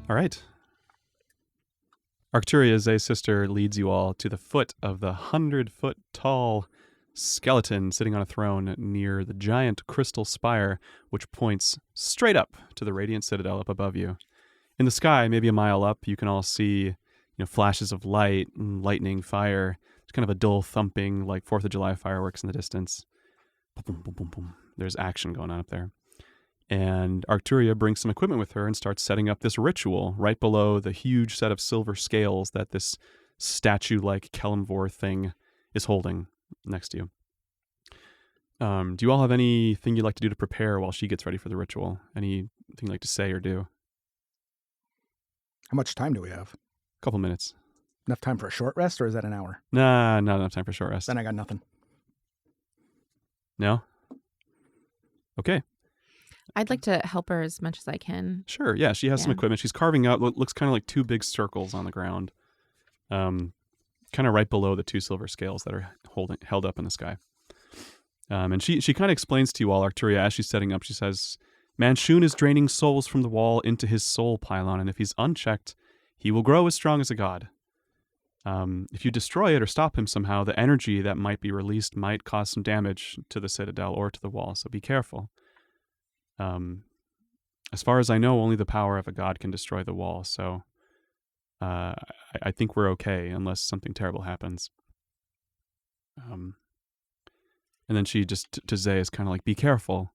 All right. Arcturia, Zay's sister, leads you all to the foot of the 100-foot-tall skeleton sitting on a throne near the giant crystal spire, which points straight up to the radiant citadel up above you. In the sky, maybe a mile up, you can all see flashes of light, lightning, fire. It's kind of a dull thumping, like 4th of July fireworks in the distance. Boom, boom, boom, boom. There's action going on up there. And Arcturia brings some equipment with her and starts setting up this ritual right below the huge set of silver scales that this statue-like Kelemvor thing is holding next to you. Do you all have anything you'd like to do to prepare while she gets ready for the ritual? Anything you'd like to say or do? How much time do we have? A couple minutes. Enough time for a short rest, or is that an hour? Nah, not enough time for a short rest. Then I got nothing. No? Okay. I'd like to help her as much as I can. Sure, yeah. She has some equipment. She's carving out what looks kind of like 2 big circles on the ground, kind of right below the 2 silver scales that are held up in the sky. And she kind of explains to you all, Arcturia, as she's setting up, she says, Manshun is draining souls from the wall into his soul pylon, and if he's unchecked, he will grow as strong as a god. If you destroy it or stop him somehow, the energy that might be released might cause some damage to the citadel or to the wall, so be careful. As far as I know, only the power of a god can destroy the wall, so I think we're okay unless something terrible happens. And then she just, to Zay, is kind of like, be careful.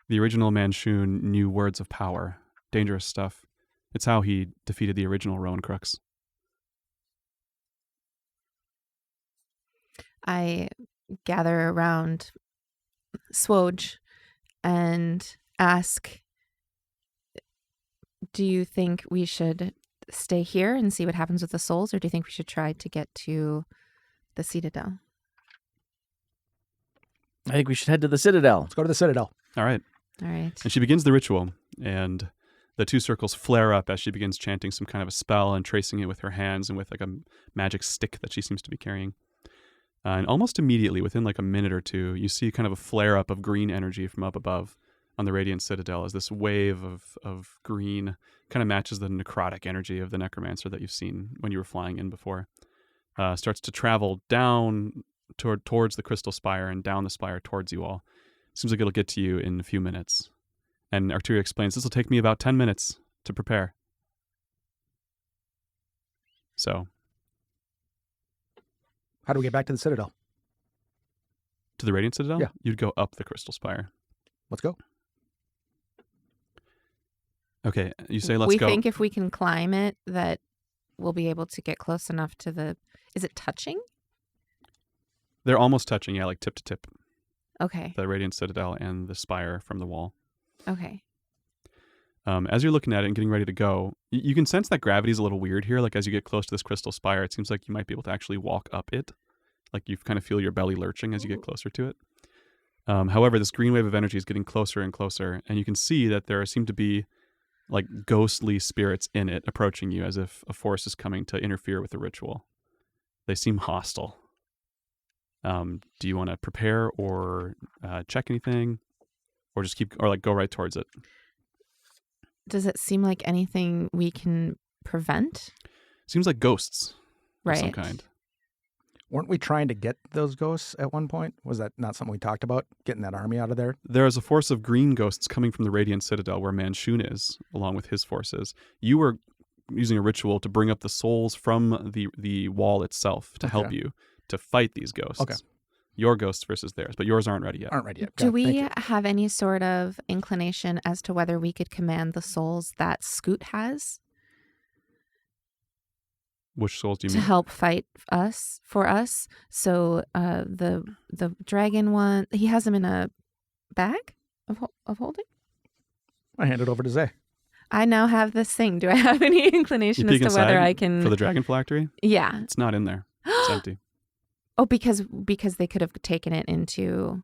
The original Manshun knew words of power, dangerous stuff. It's how he defeated the original Rowan Crooks. I gather around SWOJ and ask, do you think we should stay here and see what happens with the souls, or do you think we should try to get to the Citadel? I think we should head to the Citadel. Let's go to the Citadel. All right. All right. And she begins the ritual, and the 2 circles flare up as she begins chanting some kind of a spell and tracing it with her hands and with like a magic stick that she seems to be carrying. And almost immediately, within like a minute or 2, you see kind of a flare up of green energy from up above on the Radiant Citadel as this wave of green kind of matches the necrotic energy of the necromancer that you've seen when you were flying in before. Starts to travel down towards the crystal spire and down the spire towards you all. Seems like it'll get to you in a few minutes. And Arcturia explains, this will take me about 10 minutes to prepare. So. How do we get back to the Citadel? To the Radiant Citadel? Yeah. You'd go up the crystal spire. Let's go. Okay, you say let's go. We think if we can climb it, that we'll be able to get close enough to the... Is it touching? They're almost touching, yeah, like tip to tip. Okay. The Radiant Citadel and the spire from the wall. Okay. As you're looking at it and getting ready to go, you can sense that gravity's a little weird here. Like as you get close to this crystal spire, it seems like you might be able to actually walk up it. Like you kind of feel your belly lurching as you get closer to it. However, this green wave of energy is getting closer and closer, and you can see that there seem to be like ghostly spirits in it approaching you as if a force is coming to interfere with the ritual. They seem hostile. Do you want to prepare or check anything, or just go right towards it? Does it seem like anything we can prevent? Seems like ghosts Right. of some kind. Weren't we trying to get those ghosts at one point? Was that not something we talked about? Getting that army out of there? There is a force of green ghosts coming from the Radiant Citadel where Manshun is, along with his forces. You were using a ritual to bring up the souls from the wall itself to help you to fight these ghosts. Okay. Your ghosts versus theirs, but yours aren't ready yet. Aren't ready yet. Do Got it. we Thank you. have any sort of inclination as to whether we could command the souls that Scoot has Which souls do you to mean? help fight for us? So the dragon one, he has them in a bag of holding? I hand it over to Zay. I now have this thing. Do I have any inclination You as peek to whether inside I can... for the dragon phylactery? Yeah. It's not in there. It's empty. Oh, because they could have taken it into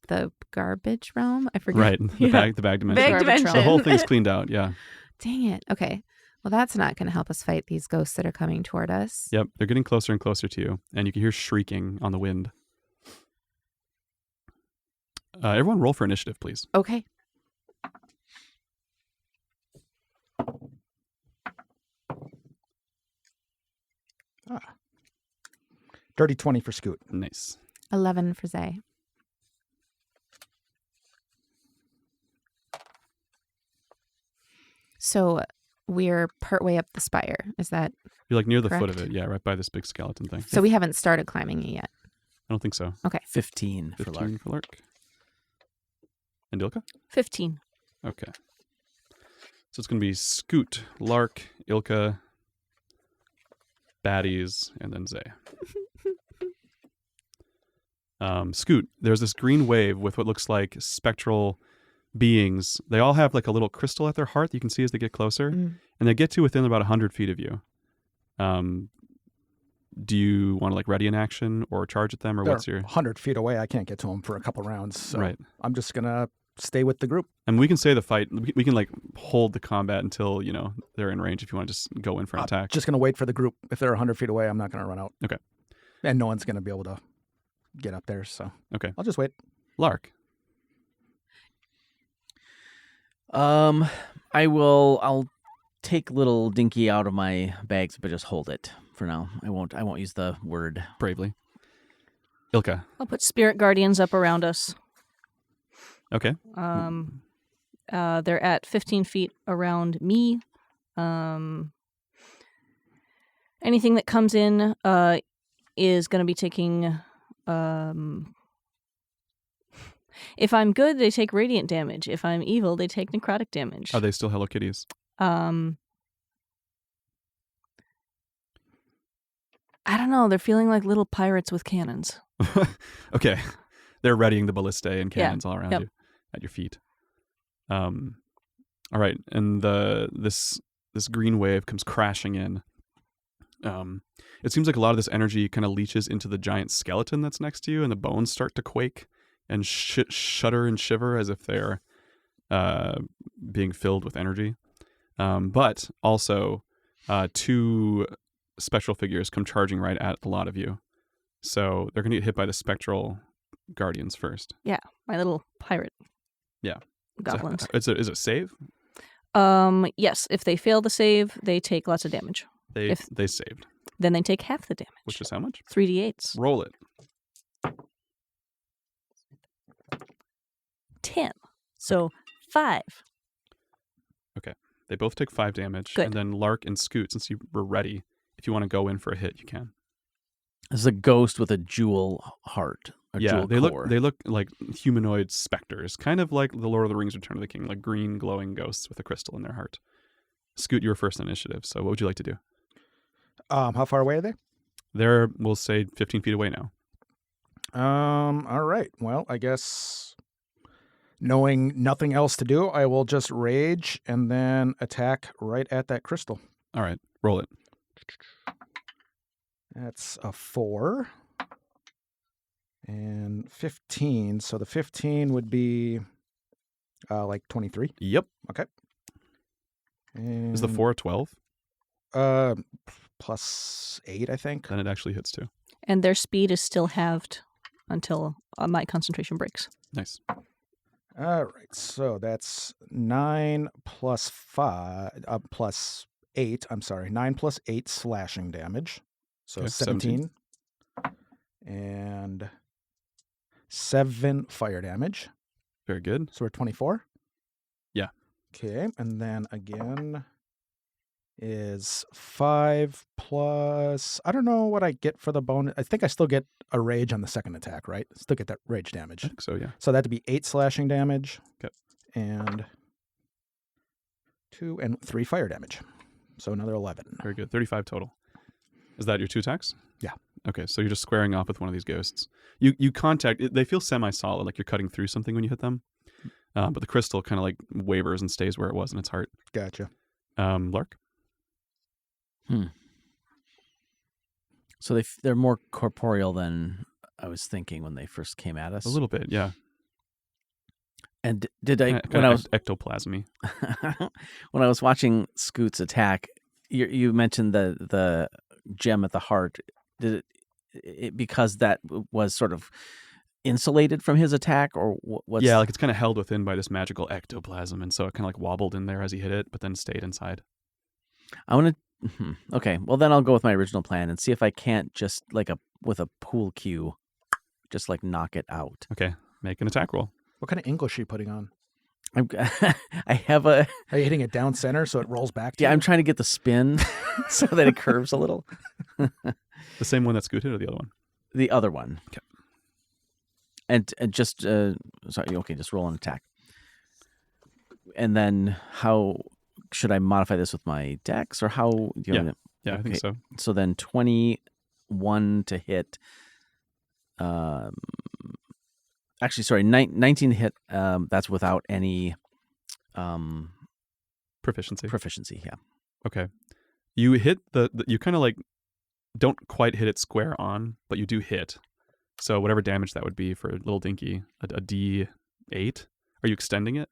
the garbage realm? I forget. Right. The bag dimension. Bag Garbage dimension. The whole thing's cleaned out, yeah. Dang it. Okay. Well, that's not going to help us fight these ghosts that are coming toward us. Yep. They're getting closer and closer to you, and you can hear shrieking on the wind. Everyone roll for initiative, please. Okay. Dirty 20 for Scoot. Nice. 11 for Zay. So we're partway up the spire. Is that You're like near the foot correct? of it. Yeah, right by this big skeleton thing. So we haven't started climbing it yet. I don't think so. 15 for 15 Lark. for Lark. And Ilka? 15. Okay. So it's going to be Scoot, Lark, Ilka, Baddies, and then Zay. Scoot, there's this green wave with what looks like spectral beings. They all have like a little crystal at their heart that you can see as they get closer. Mm. And they get to within about 100 feet of you. Do you want to like ready an action or charge at them, or They're what's your... 100 feet away. I can't get to them for a couple rounds. So Right. I'm just going to stay with the group. And we can say the fight, we can like hold the combat until, they're in range if you want to just go in for an attack. Just going to wait for the group. If they're 100 feet away, I'm not going to run out. Okay. And no one's going to be able to get up there. So Okay. I'll just wait. Lark. I'll take little Dinky out of my bags, but just hold it for now. I won't use the word. Bravely. Ilka. I'll put spirit guardians up around us. Okay. They're at 15 feet around me. Anything that comes in is going to be taking... if I'm good, they take radiant damage. If I'm evil, they take necrotic damage. Are they still Hello Kitties? I don't know. They're feeling like little pirates with cannons. Okay. They're readying the ballistae and Yeah. cannons all around Yep. you at your feet. All right. And this green wave comes crashing in. It seems like a lot of this energy kind of leaches into the giant skeleton that's next to you, and the bones start to quake and shudder and shiver as if they're being filled with energy. But also, two spectral figures come charging right at the lot of you. So they're going to get hit by the spectral guardians first. My little pirate. Yeah. Goblins. So, is it save? Yes. If they fail the save, they take lots of damage. They If- saved. Then they take half the damage. Which is how much? 3d8s. Roll it. 10. So 5. They both take 5 damage. Good. And then Lark and Scoot, since you were ready, if you want to go in for a hit, you can. This is a ghost with a jewel heart. Yeah, Jewel they core. look like humanoid specters, kind of like the Lord of the Rings: Return of the King, like green glowing ghosts with a crystal in their heart. Scoot, you were first on initiative, so what would you like to do? How far away are they? They're, we'll say, 15 feet away now. All right. Well, I guess knowing nothing else to do, I will just rage and then attack right at that crystal. All right, roll it. That's a 4 and 15. So the 15 would be like 23. Yep. And, Is the 4 a 12? plus 8, I think. Then it actually hits too. And their speed is still halved until my concentration breaks. Nice. All right. So that's 9 plus 5 plus 8. I'm sorry. 9 plus 8 slashing damage. So Okay, 17. And 7 fire damage. Very good. So we're 24? Yeah. Okay. And then again is 5 plus... I don't know what I get for the bonus. I think I still get a rage on the second attack, right? Still get that rage damage. I think so, yeah. So that'd be 8 slashing damage. Okay. And 2 and 3 fire damage. So another 11. Very good. 35 total. Is that your 2 attacks? Yeah. Okay, so you're just squaring off with one of these ghosts. You contact... They feel semi-solid, like you're cutting through something when you hit them. But the crystal kind of like wavers and stays where it was in its heart. Gotcha. Lark? So they're more corporeal than I was thinking when they first came at us. A little bit, yeah. And did I Kind when I of was ectoplasmy. when I was watching Scoot's attack, you mentioned the gem at the heart. Did it because that was sort of insulated from his attack, or what's... Yeah, like it's kind of held within by this magical ectoplasm, and so it kind of like wobbled in there as he hit it, but then stayed inside. I want to... Okay, well then I'll go with my original plan and see if I can't just like pool cue, just like knock it out. Okay, make an attack roll. What kind of English are you putting on? I have a Are you hitting it down center so it rolls back to you? I'm trying to get the spin so that it curves a little. The same one that Scoot hit or the other one? The other one. Okay. And just sorry, okay, just roll an attack. And then how should I modify this with my dex, or how do you want me to- Yeah, I think Okay. so. So then 21 to hit. Actually, sorry, 19 to hit. That's without any Proficiency. proficiency. Yeah. Okay. You hit you kind of like don't quite hit it square on, but you do hit. So whatever damage that would be for Little Dinky, a D8. Are you extending it?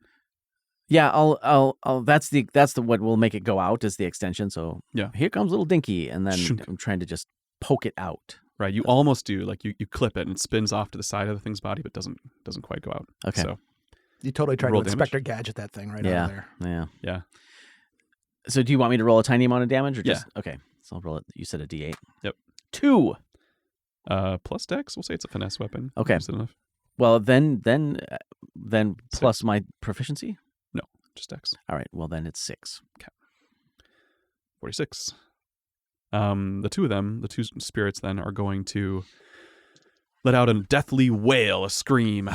Yeah, I'll that's the what will make it go out is the extension. So Yeah. here comes Little Dinky, and then Shunk. I'm trying to just poke it out. Right. You almost do. Like you clip it and it spins off to the side of the thing's body, but doesn't quite go out. Okay. So You totally tried Roll to damage? Inspector Gadget that thing right Yeah. out of there. Yeah. yeah. So do you want me to roll a tiny amount of damage, or Yeah. just okay? So I'll roll it. You said a D8. Yep. 2. Plus dex. We'll say it's a finesse weapon. Okay. Is it enough? Well, then plus my proficiency. Just dex. All right. Well, then it's 6. 46. The two of them, the two spirits, then are going to let out a deathly wail, a scream.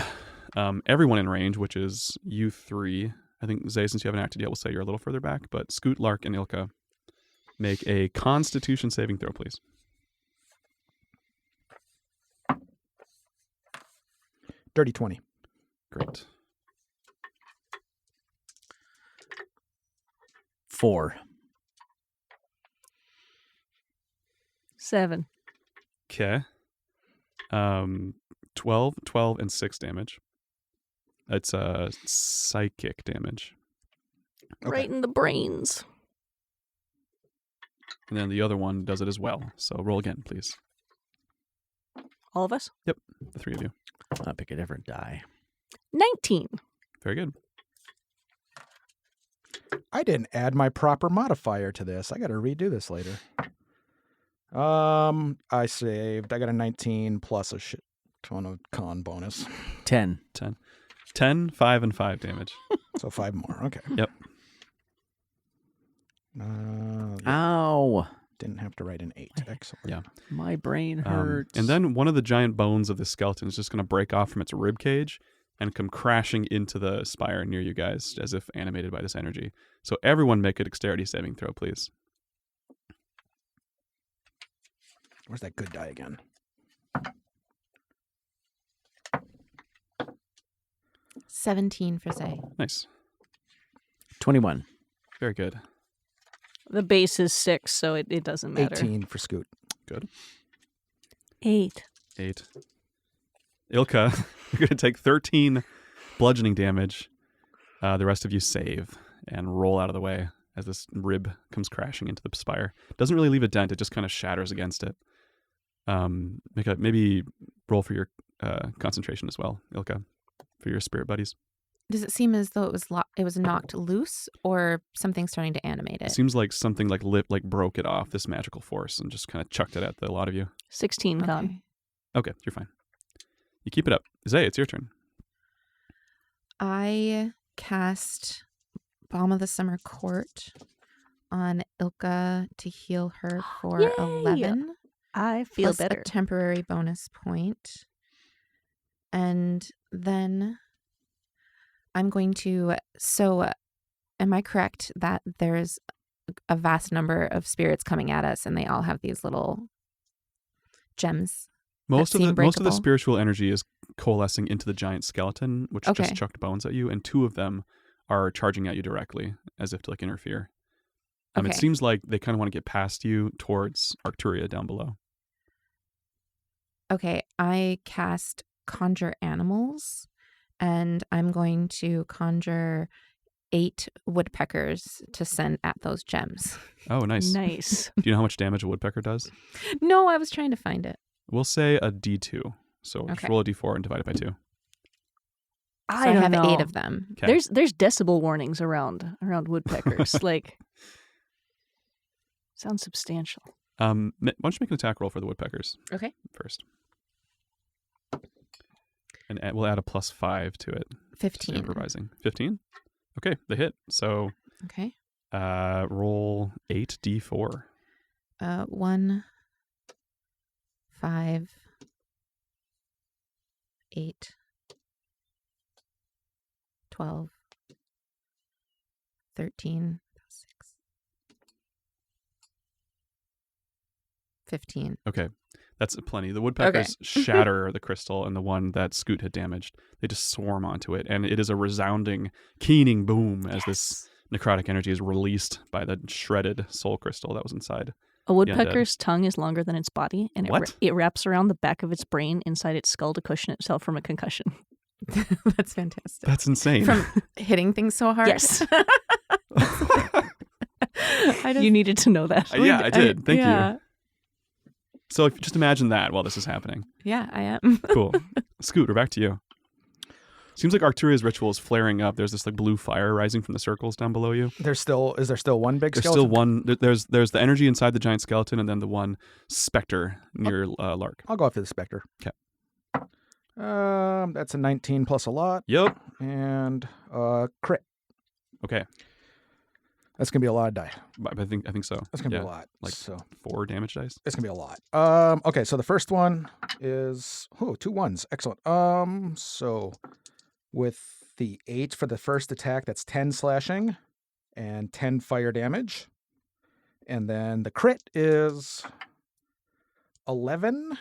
Everyone in range, which is you three. I think Zay, since you haven't acted yet, we'll say you're a little further back. But Scoot, Lark, and Ilka, make a Constitution saving throw, please. Dirty 20. Great. 4. 7. Okay. 12, and 6 damage. It's psychic damage. Okay. Right in the brains. And then the other one does it as well. So roll again, please. All of us? The three of you. I'll pick a different die. 19. Very good. I didn't add my proper modifier to this. I got to redo this later. I saved. I got a 19 plus a shit ton of con bonus. 10. 10, 5, and 5 damage. So 5 more. Okay. Yep. Yeah, Ow! didn't have to write an 8. Excellent. Yeah. My brain hurts. And then one of the giant bones of the skeleton is just going to break off from its rib cage and come crashing into the spire near you guys, as if animated by this energy. So everyone make a dexterity saving throw, please. Where's that good die again? 17 for Zay. Nice. 21. Very good. The base is 6, so it doesn't matter. 18 for Scoot. Good. 8. 8. Ilka, you're going to take 13 bludgeoning damage. The rest of you save and roll out of the way as this rib comes crashing into the spire. Doesn't really leave a dent. It just kind of shatters against it. Maybe roll for your concentration as well, Ilka, for your spirit buddies. Does it seem as though it was knocked loose, or something starting to animate It it? seems like something like broke it off, this magical force, and just kind of chucked it at a lot of you. 16 con. Okay, you're fine. You keep it up. Zay, it's your turn. I cast Balm of the Summer Court on Ilka to heal her for Yay! 11. I feel plus better. a temporary bonus point. And then I'm going to... So am I correct that there's a vast number of spirits coming at us and they all have these little gems? Most of seem the breakable? spiritual energy is coalescing into the giant skeleton, which Okay. just chucked bones at you, and 2 of them are charging at you directly, as if to interfere. It Okay. seems like they kind of want to get past you towards Arcturia down below. Okay, I cast Conjure Animals, and I'm going to conjure 8 woodpeckers to send at those gems. Oh, nice. Nice. Do you know how much damage a woodpecker does? No, I was trying to find it. We'll say a D2. So just Okay. roll a D4 and divide it by 2. I So don't have know. 8 of them. Okay. There's decibel warnings around woodpeckers. Sounds substantial. Why don't you make an attack roll for the woodpeckers Okay. first? And we'll add a +5 to it. Just 15. improvising. 15? Okay, they hit. So Okay. roll 8d4. 1, 5, 8, 12, 13, 6, 15. Okay, that's plenty. The woodpeckers shatter the crystal, and the one that Scoot had damaged, they just swarm onto it, and it is a resounding, keening boom as this necrotic energy is released by the shredded soul crystal that was inside. A woodpecker's tongue is longer than its body, and What? it wraps around the back of its brain inside its skull to cushion itself from a concussion. That's fantastic. That's insane. From hitting things so hard? Yes. I just, You needed to know that. Yeah, I did. Thank yeah. you. So if, just imagine that while this is happening. Yeah, I am. Cool. Scoot, we're back to you. Seems like Arcturia's ritual is flaring up. There's this like blue fire rising from the circles down below you. Is there still one big There's skeleton? still one. There's the energy inside the giant skeleton, and then the one specter near Lark. I'll go after the specter. 'Kay. That's a 19 plus a lot, Yep. and crit. Okay. That's gonna be a lot of die. I think so. That's gonna Yeah, be a lot. like- So 4 damage dice. it's gonna be a lot. Okay, so the first one is 2 ones. Excellent. So with the 8 for the first attack, that's 10 slashing and 10 fire damage. And then the crit is 11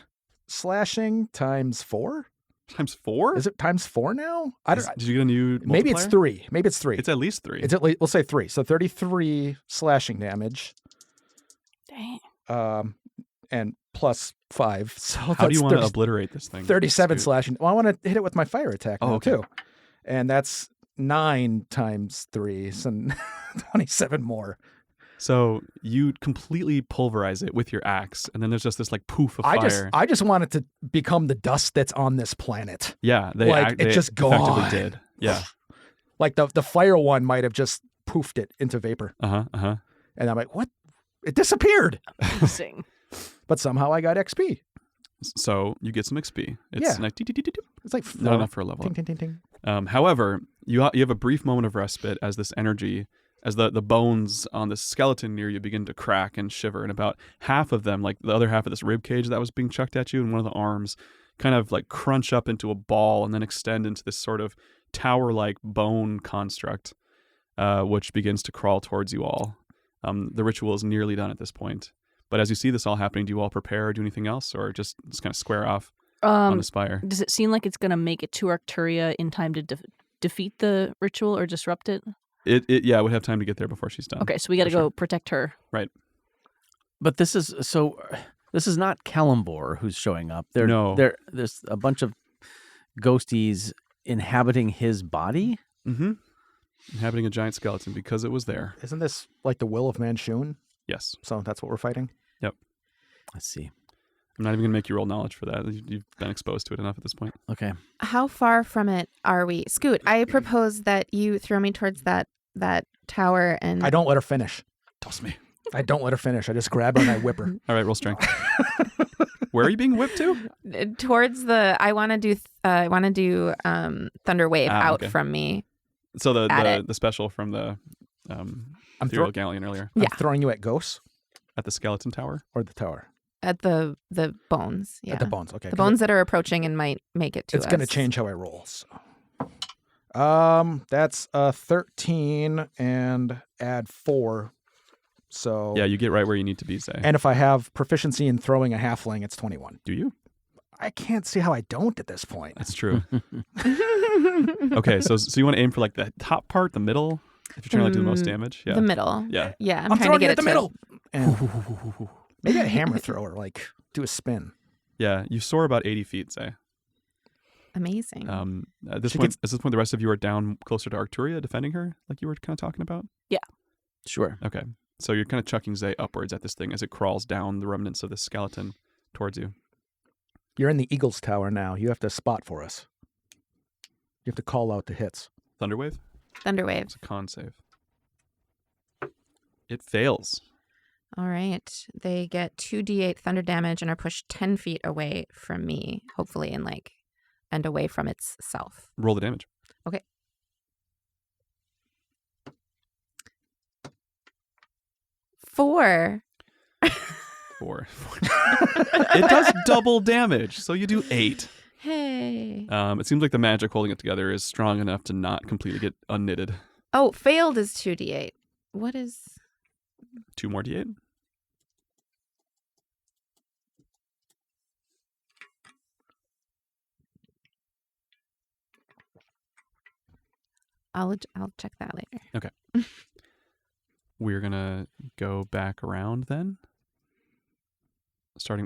slashing times 4. Times 4? Is it times 4 now? I don't. Did you get a new Maybe it's multiplier? 3. Maybe it's 3. It's at least 3. It's at least, we'll say 3. So 33 slashing damage. Dang. And plus 5. So How do you want to obliterate this thing? 37 Scoot? slashing. Well, I want to hit it with my fire attack now, okay. too. And that's 9 times 3, so 27 more. So you completely pulverize it with your axe, and then there's just this like poof of fire. I just want it to become the dust that's on this planet. Yeah, they it's just effectively gone. did. Yeah. Like the fire one might have just poofed it into vapor. Uh-huh. And I'm like, what? It disappeared. Amazing. But somehow I got XP. So you get some XP. It's Yeah. like It's like not enough for a level ting, up. ting, ting, ting. However, you have a brief moment of respite as this energy, as the bones on the skeleton near you begin to crack and shiver, and about half of them, like the other half of this rib cage that was being chucked at you, and one of the arms, kind of like crunch up into a ball and then extend into this sort of tower-like bone construct, which begins to crawl towards you all. The ritual is nearly done at this point. But as you see this all happening, do you all prepare or do anything else, or just kind of square off on the spire? Does it seem like it's going to make it to Arcturia in time to defeat the ritual or disrupt it? It would have time to get there before she's done. Okay, so we got to For sure. go protect her. Right. But this is not Calimbor who's showing up. No. There's a bunch of ghosties inhabiting his body. Mm-hmm. Inhabiting a giant skeleton because it was there. Isn't this like the will of Manchun? Yes. So that's what we're fighting? Let's see. I'm not even going to make you roll knowledge for that. You've been exposed to it enough at this point. Okay. How far from it are we? Scoot, I propose that you throw me towards that tower and I don't let her finish. Toss me. I don't let her finish. I just grab her and I whip her. All right, roll strength. Where are you being whipped to? towards the I want to do Thunder Wave out okay. from me. So At it. the special from the I'm, Ethereal Galleon earlier I'm Yeah. throwing you at ghosts at the skeleton tower. or the tower? At the bones. Yeah. At the bones. Okay. The 'cause bones that are approaching and might make it to It's us. going to change how I roll. So. That's 13 and add 4. So Yeah, you get right where you need to be, Zay. And if I have proficiency in throwing a halfling, it's 21. Do you? I can't see how I don't at this point. That's true. Okay, so you want to aim for like the top part, the middle? If you're trying to do the most damage? Yeah. The middle. Yeah. Yeah. I'm trying to throwing get it at the to middle. And maybe a hammer thrower, like do a spin. Yeah, you soar about 80 feet, Zay. Amazing. At this She point, the rest of you are down closer to Arcturia, defending her, like you were kind of talking about? Sure. Okay. So you're kind of chucking Zay upwards at this thing as it crawls down the remnants of the skeleton towards you. You're in the Eagles Tower now. You have to spot for us. You have to call out the hits. Thunderwave? Thunder Wave. It's a con save. It fails. All right. They get 2d8 thunder damage and are pushed 10 feet away from me, hopefully, and away from itself. Roll the damage. Okay. Four. 4. It does double damage, so you do 8. Hey. It seems like the magic holding it together is strong enough to not completely get unknitted. Oh, failed is 2d8. What is... 2 more d8. I'll check that later. Okay. We're going to go back around then.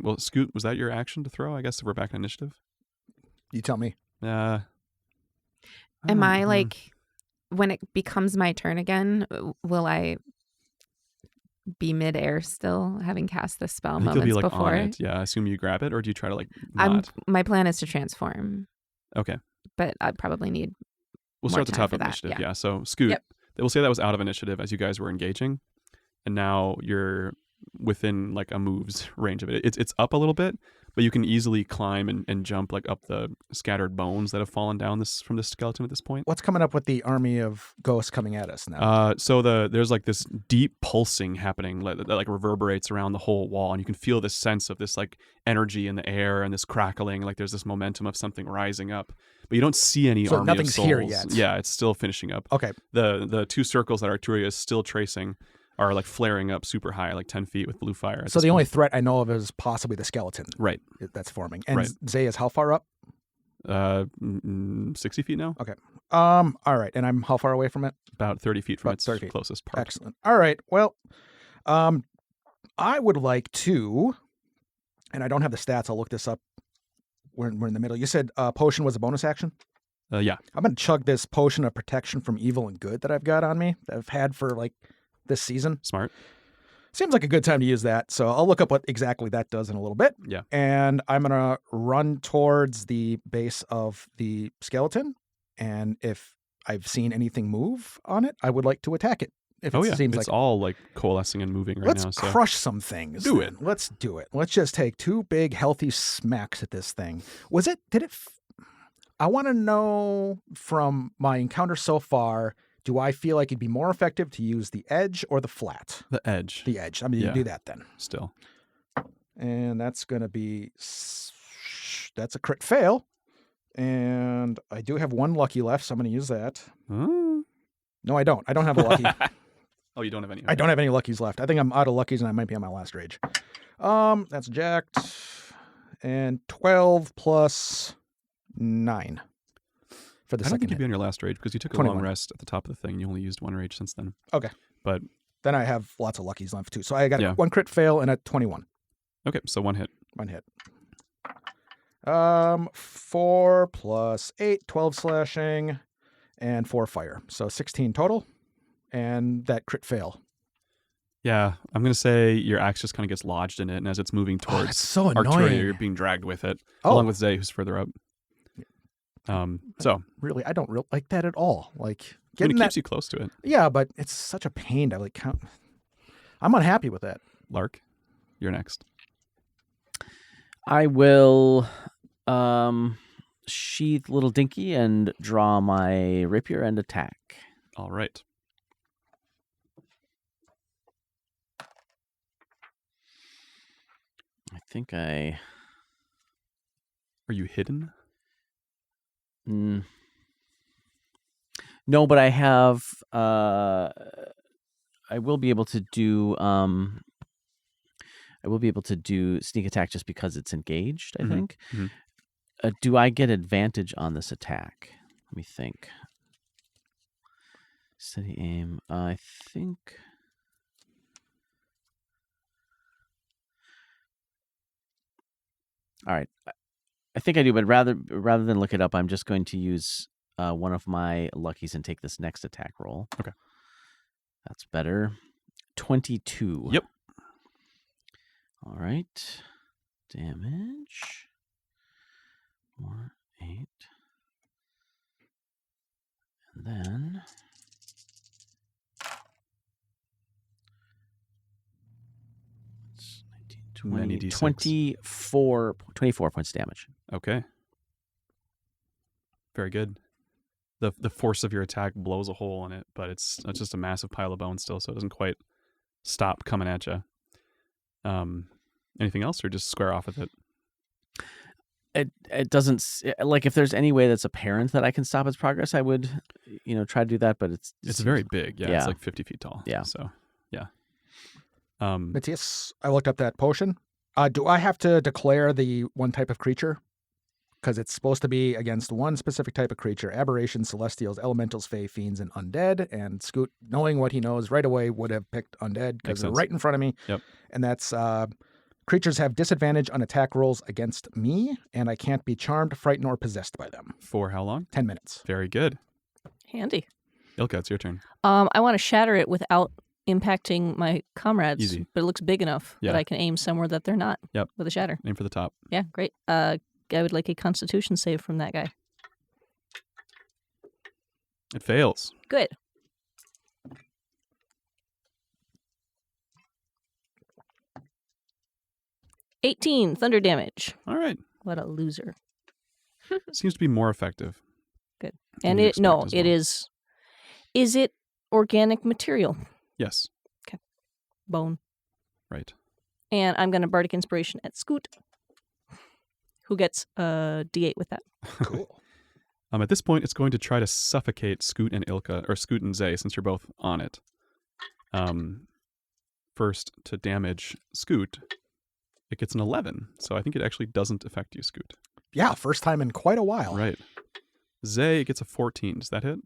Well, Scoot, was that your action to throw? I guess if we're back in initiative. You tell me. Am I when it becomes my turn again, will I be midair still, having cast this spell I think moments you'll be before? on it. Yeah, I assume you grab it, or do you try to not? My plan is to transform. Okay. But I'd probably need We'll more start at the time top for of that, initiative. yeah. Yeah. So Scoot, Yep. we'll say that was out of initiative as you guys were engaging, and now you're within a move's range of it. It's up a little bit, but you can easily climb and jump up the scattered bones that have fallen down from this skeleton at this point. What's coming up with the army of ghosts coming at us now? So there's this deep pulsing happening that reverberates around the whole wall, and you can feel this sense of this energy in the air and this crackling. There's this momentum of something rising up, but you don't see any So army nothing's of souls. here yet. Yeah, it's still finishing up. Okay. The 2 circles that Arturia is still tracing are flaring up super high, 10 feet with blue fire. So the only threat I know of is possibly the skeleton. Right. That's forming. And Right. Zay is how far up? 60 feet now. Okay. All right. And I'm how far away from it? About 30 feet from About its 30 feet. closest part. Excellent. All right. Well, I would like to, and I don't have the stats. I'll look this up. We're in the middle. You said potion was a bonus action? Yeah. I'm going to chug this potion of protection from evil and good that I've got on me, that I've had for this season. Smart. Seems like a good time to use that. So I'll look up what exactly that does in a little bit. Yeah. And I'm going to run towards the base of the skeleton. And if I've seen anything move on it, I would like to attack it. If it seems it's like all coalescing and moving right let's now. So crush some things. Do then. Let's do it. Let's just take 2 big healthy smacks at this thing. I want to know from my encounter so far, do I feel like it'd be more effective to use the edge or the flat? the edge. The edge. I'm going to do that then. Still. And that's going to be, that's a crit fail. And I do have 1 lucky left, so I'm going to use that. Huh? No, I don't. I don't have a lucky. Oh, you don't have any. I don't have any luckies left. I think I'm out of luckies and I might be on my last rage. That's jacked. And 12 plus 9 for the I don't second think you'd hit. be on your last rage because you took a 21. long rest at the top of the thing. You only used 1 rage since then. Okay. But Then I have lots of luckies left too. So I got Yeah. 1 crit fail and a 21. okay, so 1 hit. 1 hit. 4 plus 8, 12 slashing, and 4 fire. So 16 total. And that crit fail. Yeah, I'm gonna say your axe just kind of gets lodged in it, and as it's moving Oh, towards that's so Arturia, annoying. you're being dragged with it, Oh. along with Zay, who's further up. So Really, I don't like that at all. I mean, Getting it that. keeps you close to it. Yeah, but it's such a pain to count. I'm unhappy with that. Lark, you're next. I will sheath little Dinky and draw my rapier and attack. All right. I think I... Are you hidden? No, but I have... I will be able to do... I will be able to do sneak attack just because it's engaged, I Mhm, think. mhm. Do I get advantage on this attack? Let me think. Steady aim. I think... All right. I think I do, but rather than look it up, I'm just going to use one of my luckies and take this next attack roll. Okay. That's better. 22. Yep. All right. Damage. 4, 8. And then... Many D6. 24 points of damage. Okay. Very good. The force of your attack blows a hole in it, but it's just a massive pile of bones still, so it doesn't quite stop coming at you. Anything else, or just square off with it? It doesn't like if there's any way that's apparent that I can stop its progress, I would, try to do that. But it's very big. Yeah, Yeah. It's like 50 feet tall. Yeah. So, yeah. Matthias, I looked up that potion. Do I have to declare the one type of creature? Because it's supposed to be against one specific type of creature: aberrations, celestials, elementals, fae, fiends, and undead. And Scoot, knowing what he knows right away, would have picked undead because Makes they're sense. right in front of me. Yep. And that's creatures have disadvantage on attack rolls against me, and I can't be charmed, frightened, or possessed by them. For how long? 10 minutes. Very good. Handy. Ilka, it's your turn. I want to shatter it without impacting my comrades. Easy. But it looks big enough Yeah. that I can aim somewhere that they're not. Yep. With a shatter. Aim for the top. Yeah, great. I would like a Constitution save from that guy. It fails. Good. $18 thunder damage. All right. What a loser. Seems to be more effective. Good. than And you'd it no, expect as it well. is. Is it organic material? Yes. Bone. Right. And I'm going to bardic inspiration at Scoot, who gets a D8 with that. Cool. At this point, it's going to try to suffocate Scoot and Ilka, or Scoot and Zay, since you're both on it. First, to damage Scoot, it gets an 11. So I think it actually doesn't affect you, Scoot. Yeah, first time in quite a while. Right. Zay, it gets a 14. Does that hit?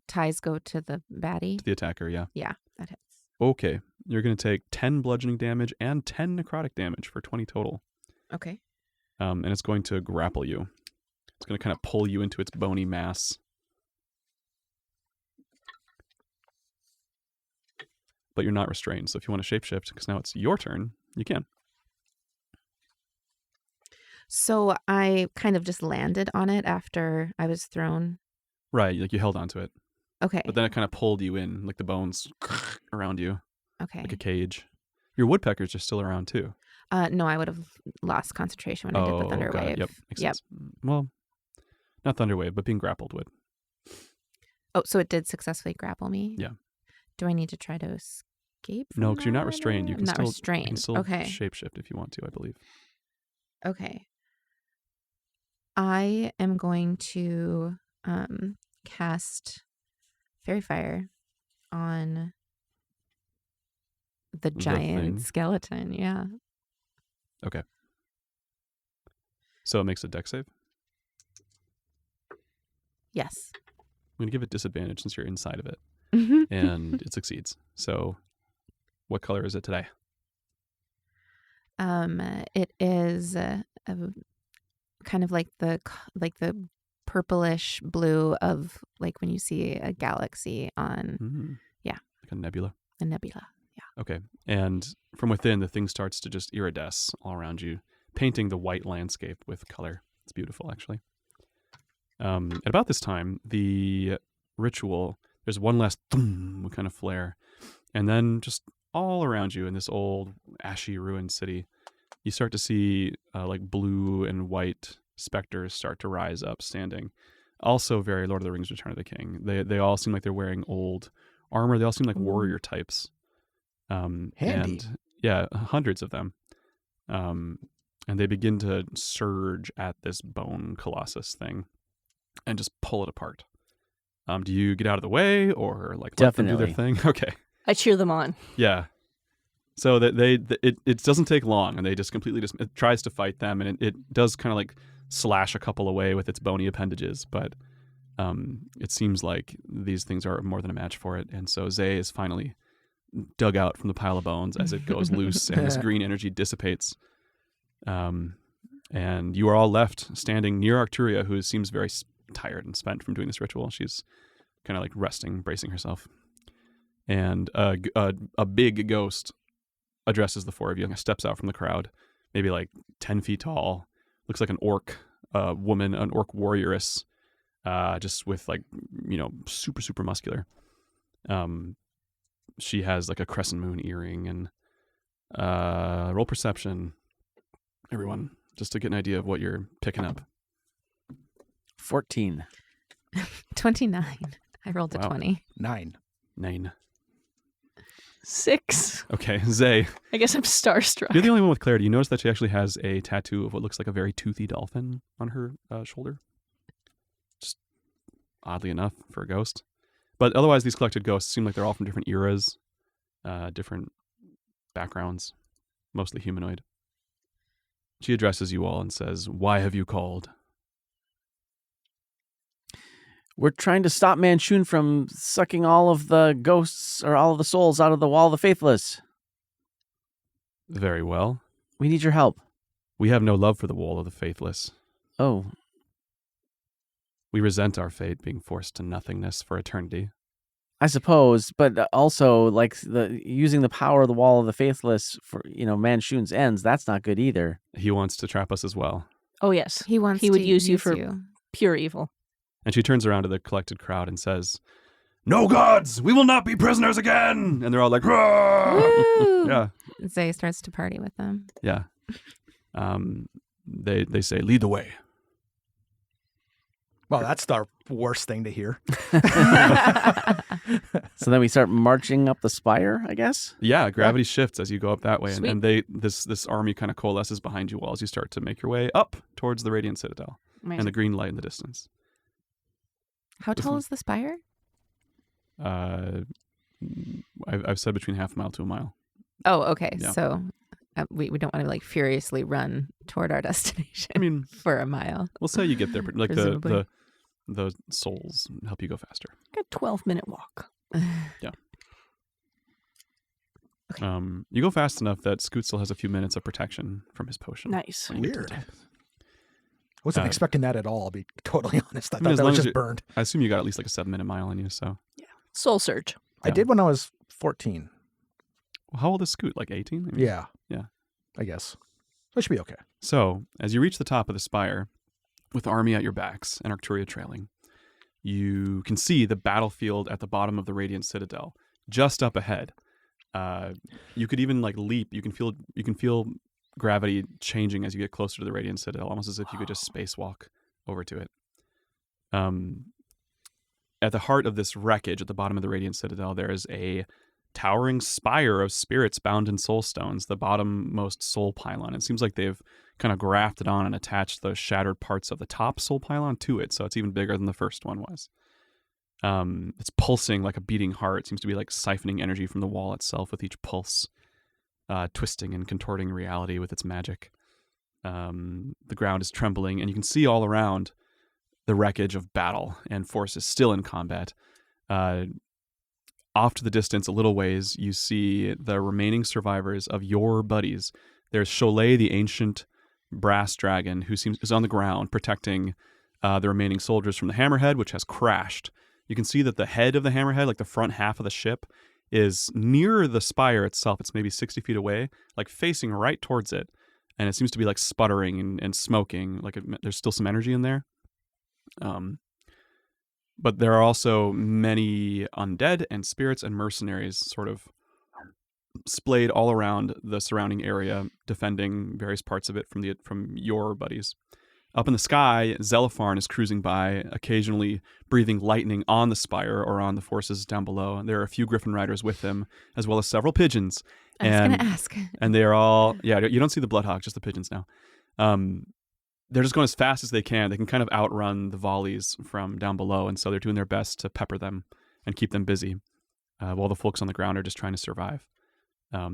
Ties go to the baddie. To the attacker, yeah. Yeah, that hits. Okay. You're going to take 10 bludgeoning damage and 10 necrotic damage for 20 total. Okay. And it's going to grapple you. It's going to kind of pull you into its bony mass. But you're not restrained. So if you want to shapeshift, because now it's your turn, you can. So I kind of just landed on it after I was thrown. Right. Like you held onto it. Okay. But then it kind of pulled you in, like the bones around you, Okay. like a cage. Your woodpeckers are still around too. No, I would have lost concentration when I did the thunder got it. wave. Yep. Makes Yep. sense. Well, not thunder wave, but being grappled would. Oh, so it did successfully grapple me? Yeah. Do I need to try to escape from No, because you're not that, restrained. You or- can not still restrained. You can still Okay. shapeshift if you want to, I believe. Okay. I am going to cast Fairy Fire on the thing? giant skeleton. Yeah. So it makes a dex save. Yes. I'm going to give it disadvantage since you're inside of it. Mhm. And it succeeds. So what color is it today? It is kind of like the purplish blue of like when you see a galaxy on Mm-hmm. Yeah. Like a nebula. a nebula. Okay. And from within, the thing starts to just iridesce all around you, painting the white landscape with color. It's beautiful, actually. At about this time, the ritual, there's one last thum kind of flare. And then just all around you in this old, ashy, ruined city, you start to see like blue and white specters start to rise up, standing. Also very Lord of the Rings, Return of the King. They all seem like they're wearing old armor. They all seem like warrior types. Handy. And yeah, hundreds of them. And they begin to surge at this bone colossus thing and just pull it apart. Do you get out of the way or like let them do their thing? Okay. I cheer them on. Yeah. So that it doesn't take long, and they just completely it tries to fight them, and it does kind of like slash a couple away with its bony appendages, but it seems like these things are more than a match for it. And so Zay is finally dug out from the pile of bones as it goes loose, and this green energy dissipates. And you are all left standing near Arcturia, who seems very tired and spent from doing this ritual. She's kind of like resting, bracing herself. And a big ghost addresses the four of you and steps out from the crowd, maybe like 10 feet tall. Looks like an orc woman, an orc warrioress, just with like, super, super muscular. She has like a crescent moon earring and roll perception. Everyone, just to get an idea of what you're picking up. 14. 29. I rolled a Wow. 20. 9. 9. 6. Okay, Zay, I guess I'm starstruck. you're the only one with clarity. You notice that she actually has a tattoo of what looks like a very toothy dolphin on her shoulder. Just oddly enough for a ghost. But otherwise, these collected ghosts seem like they're all from different eras, different backgrounds, mostly humanoid. She addresses you all and says, "Why have you called?" We're trying to stop Manchun from sucking all of the ghosts or all of the souls out of the Wall of the Faithless. Very well. We need your help. We have no love for the Wall of the Faithless. Oh, We resent our fate being forced to nothingness for eternity. I suppose, but also like using the power of the Wall of the Faithless for, Manchun's ends, that's not good either. He wants to trap us as well. Oh, yes. He wants He would to use you for pure evil. And she turns around to the collected crowd and says, "No gods! We will not be prisoners again!" And they're all like, "Rah!" Woo! Yeah, Zay starts to party with them. yeah. They say, "Lead the way." Well, that's the worst thing to hear. So then we start marching up the spire, I guess? Yeah, gravity shifts as you go up that way, Sweet. and this army kind of coalesces behind you all as you start to make your way up towards the Radiant Citadel and the green light in the distance. How tall is the spire? I've said between half a mile to a mile. Oh, okay. Yeah. So we don't want to like furiously run toward our destination I mean, for a mile. we'll say you get there, like Presumably. the souls help you go faster. Like a 12-minute walk. You go fast enough that Scoot still has a few minutes of protection from his potion. Nice. when you get to the Weird. top. Wasn't expecting that at all, I'll be totally honest. I mean, thought as that long was as just you- burned. I assume you got at least like a 7-minute mile on you. So, Soul Surge. I Yeah. did when I was 14. well, how old is Scoot? Like 18? I mean, Yeah. Yeah. I guess. That should be okay. So, as you reach the top of the spire, with the army at your backs and Arcturia trailing, you can see the battlefield at the bottom of the Radiant Citadel, just up ahead. You could even like leap. You can feel gravity changing as you get closer to the Radiant Citadel, almost as if you could just spacewalk over to it. At the heart of this wreckage, at the bottom of the Radiant Citadel, there is a towering spire of spirits bound in soul stones, the bottommost soul pylon. It seems like they've kind of grafted on and attached the shattered parts of the top soul pylon to it, so it's even bigger than the first one was. It's pulsing like a beating heart. It seems to be like siphoning energy from the wall itself with each pulse, twisting and contorting reality with its magic. The ground is trembling, and you can see all around the wreckage of battle and forces still in combat. Off to the distance, a little ways, you see the remaining survivors of your buddies. There's Cholet, the ancient brass dragon, who is on the ground protecting the remaining soldiers from the hammerhead, which has crashed. You can see that the head of the hammerhead, like the front half of the ship, is near the spire itself. It's maybe 60 feet away, like facing right towards it. And it seems to be like sputtering and smoking. Like there's still some energy in there. But there are also many undead and spirits and mercenaries sort of splayed all around the surrounding area, defending various parts of it from your buddies. Up in the sky, Zelipharn is cruising by, occasionally breathing lightning on the spire or on the forces down below. There are a few Griffin riders with him, as well as several pigeons. I was going to ask. And they are all, you don't see the Bloodhawk, just the pigeons now. They're just going as fast as they can. They can kind of outrun the volleys from down below, and so they're doing their best to pepper them and keep them busy, while the folks on the ground are just trying to survive.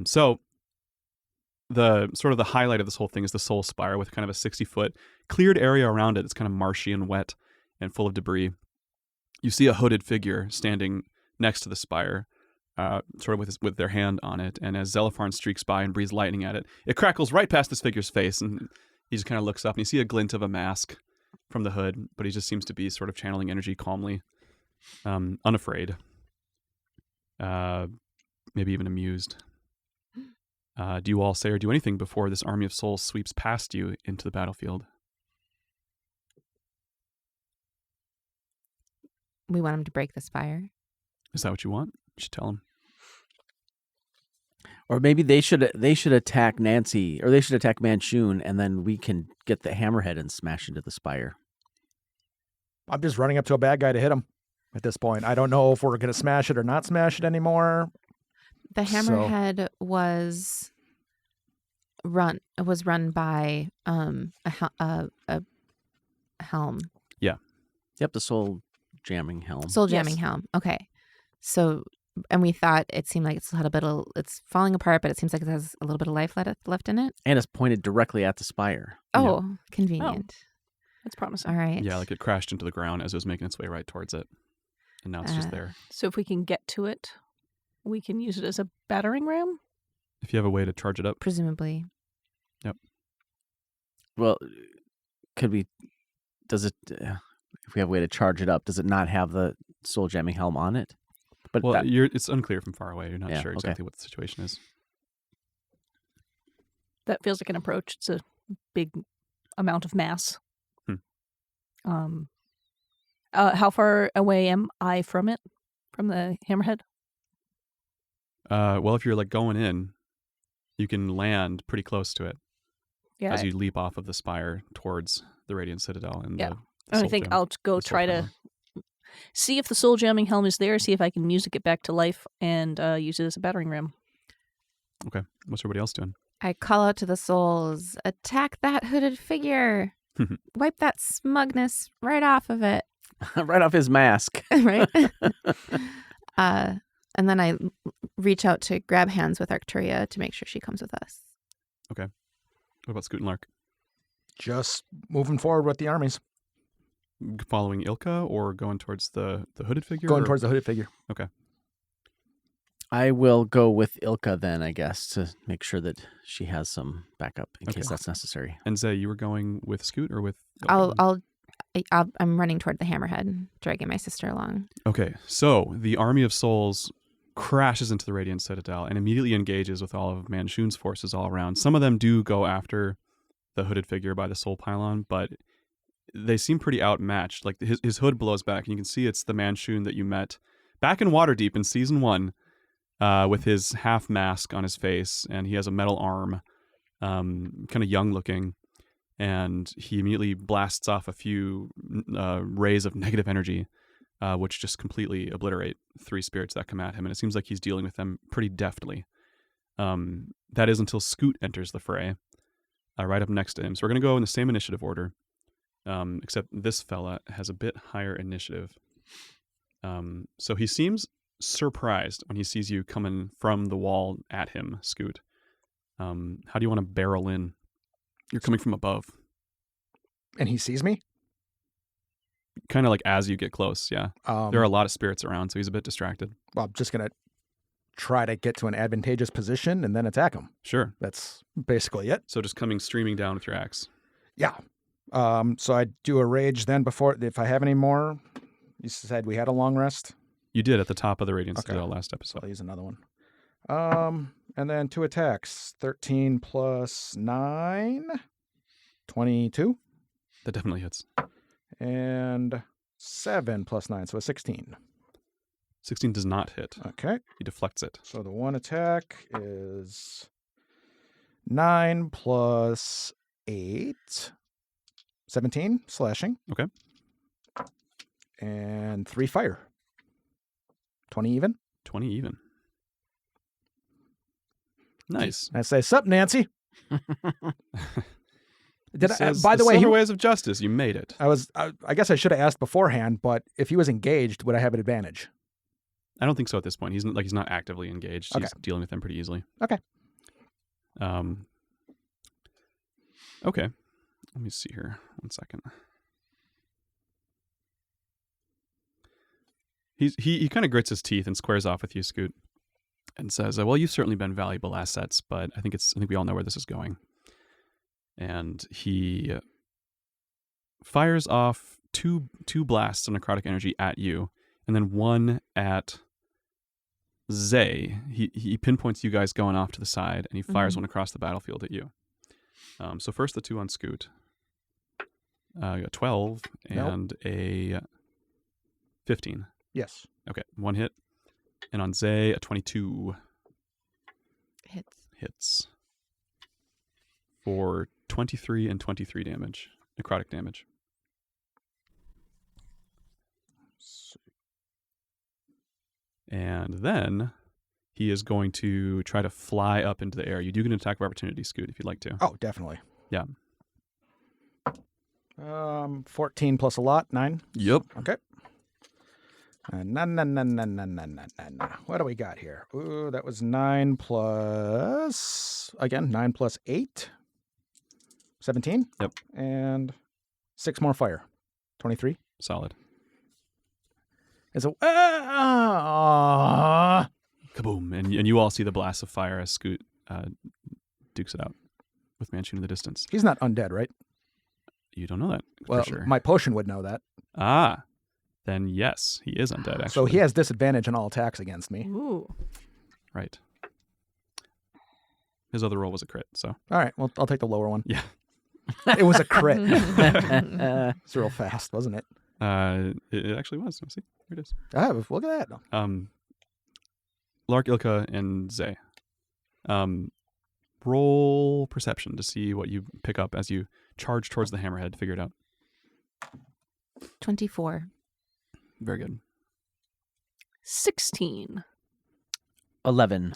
So the sort of the highlight of this whole thing is the Soul Spire with kind of a 60-foot cleared area around it. It's kind of marshy and wet and full of debris. You see a hooded figure standing next to the spire, sort of with their hand on it, and as Zelipharn streaks by and breathes lightning at it, it crackles right past this figure's face, and he just kind of looks up, and you see a glint of a mask from the hood, but he just seems to be sort of channeling energy calmly, unafraid, maybe even amused. Do you all say or do anything before this army of souls sweeps past you into the battlefield? We want him to break the spire. Is that what you want? You should tell him. Or maybe they should attack Nancy, or they should attack Manchun, and then we can get the hammerhead and smash into the spire. I'm just running up to a bad guy to hit him at this point. I don't know if we're going to smash it or not smash it anymore. The hammerhead was run by a helm. Yep, the soul jamming helm. Soul jamming helm. Okay. So, and we thought it seemed like it's falling apart, but it seems like it has a little bit of life left in it. And it's pointed directly at the spire. Oh, convenient. That's promising. All right. Yeah, like it crashed into the ground as it was making its way right towards it. And now it's just there. So if we can get to it, we can use it as a battering ram? If you have a way to charge it up. Presumably. Well, if we have a way to charge it up, does it not have the soul jamming helm on it? But Well, it's unclear from far away. You're not Yeah, sure okay. exactly what the situation is. That feels like an approach. It's a big amount of mass. How far away am I from it? From the hammerhead? Well, if you're like going in, you can land pretty close to it Yeah. as you leap off of the spire towards the Radiant Citadel. And Yeah. the I soul think gem. I'll go the soul try to pylon. see if the soul jamming helm is there, see if I can music it back to life and use it as a battering ram. Okay. What's everybody else doing? I call out to the souls, attack that hooded figure. Wipe that smugness right off of it. right off his mask. Right? And then I reach out to grab hands with Arcturia to make sure she comes with us. What about Scoot and Lark? Just moving forward with the armies. Following Ilka or going towards the hooded figure? Going or- towards the hooded figure. I will go with Ilka then, I guess, to make sure that she has some backup in Okay. case that's necessary. And Zay, you were going with Scoot or with Ilka? I'm running toward the hammerhead, dragging my sister along. Okay, so the army of souls crashes into the Radiant Citadel and immediately engages with all of Manchun's forces all around. Some of them do go after the hooded figure by the soul pylon, but they seem pretty outmatched. Like his hood blows back, and you can see it's the Manchun that you met back in Waterdeep in Season 1 with his half mask on his face, and he has a metal arm, kind of young looking. And he immediately blasts off a few rays of negative energy, which just completely obliterate 3 spirits that come at him. And it seems like he's dealing with them pretty deftly. That is until Scoot enters the fray, right up next to him. So we're going to go in the same initiative order, except this fella has a bit higher initiative. So he seems surprised when he sees you coming from the wall at him, Scoot. How do you want to barrel in? You're coming from above. And he sees me? Kind of like as you get close, yeah. There are a lot of spirits around, so he's a bit distracted. Well, I'm just going to try to get to an advantageous position and then attack him. Sure. That's basically it. So just coming streaming down with your axe. Yeah. So I do a rage then before, if I have any more. You said we had a long rest. You did at the top of the Radiant Okay. Citadel last So episode. I'll use another one. And then 2 attacks. 13 plus 9. 22. That definitely hits. And 7 plus 9, so a 16. 16 does not hit. Okay. He deflects it. So the one attack is 9 plus 8. 17 slashing. Okay. And 3 fire. 20 even. 20 even. Nice. I say, sup, Nancy. He says, By the way, Silver Ways of Justice, you made it. I guess I should have asked beforehand, but if he was engaged, would I have an advantage? I don't think so at this point. He's not actively engaged. He's Okay. dealing with them pretty easily. Okay. Okay. Let me see here. 1 second. He kind of grits his teeth and squares off with you, Scoot, and says, "Well, you've certainly been valuable assets, but I think we all know where this is going." And he fires off two blasts of necrotic energy at you, and then one at Zay. He pinpoints you guys going off to the side, and he fires one across the battlefield at you. So first the 2 on Scoot. You got 12 and a 15. Yes. Okay, 1 hit. And on Zay, a 22. Hit. hits for 23 and 23 damage, necrotic damage. And then he is going to try to fly up into the air. You do get an attack of opportunity, Scoot, if you'd like to. Oh, definitely. Yeah. 14 plus a lot, 9. Yep. Okay. What do we got here? Ooh, that was 9 plus, again, 9 plus 8. 17. Yep. And 6 more fire. 23. Solid. It's a Kaboom. And you all see the blast of fire as Scoot dukes it out with Manchun in the distance. He's not undead, right? You don't know that Well, for sure. my potion would know that. Ah. Then yes, he is undead, actually. So he has disadvantage on all attacks against me. Ooh. Right. His other roll was a crit, so. All right, well, I'll take the lower one. Yeah. It was a crit. It's real fast, wasn't it? It actually was. See, here it is. Look at that. Lark, Ilka, and Zay. Roll perception to see what you pick up as you charge towards the hammerhead. Figure it out. 24. Very good. 16. 11.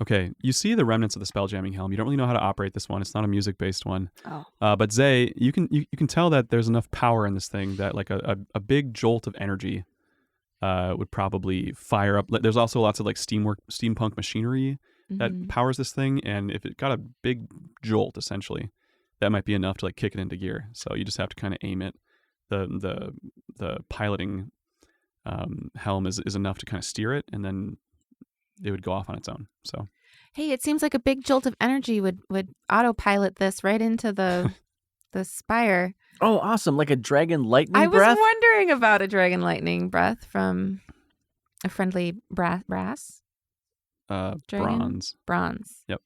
Okay, you see the remnants of the spell jamming helm. You don't really know how to operate this one. It's not a music-based one. Oh. But Zay, you can tell that there's enough power in this thing that like a big jolt of energy would probably fire up. There's also lots of like steampunk machinery that powers this thing, and if it got a big jolt, essentially, that might be enough to like kick it into gear. So you just have to kind of aim it. The piloting helm is enough to kind of steer it, and then it would go off on its own. So, hey, it seems like a big jolt of energy would autopilot this right into the spire. Oh, awesome. Like a dragon lightning I breath? was wondering about a dragon lightning breath from a friendly brass. Dragon? Bronze. Yep.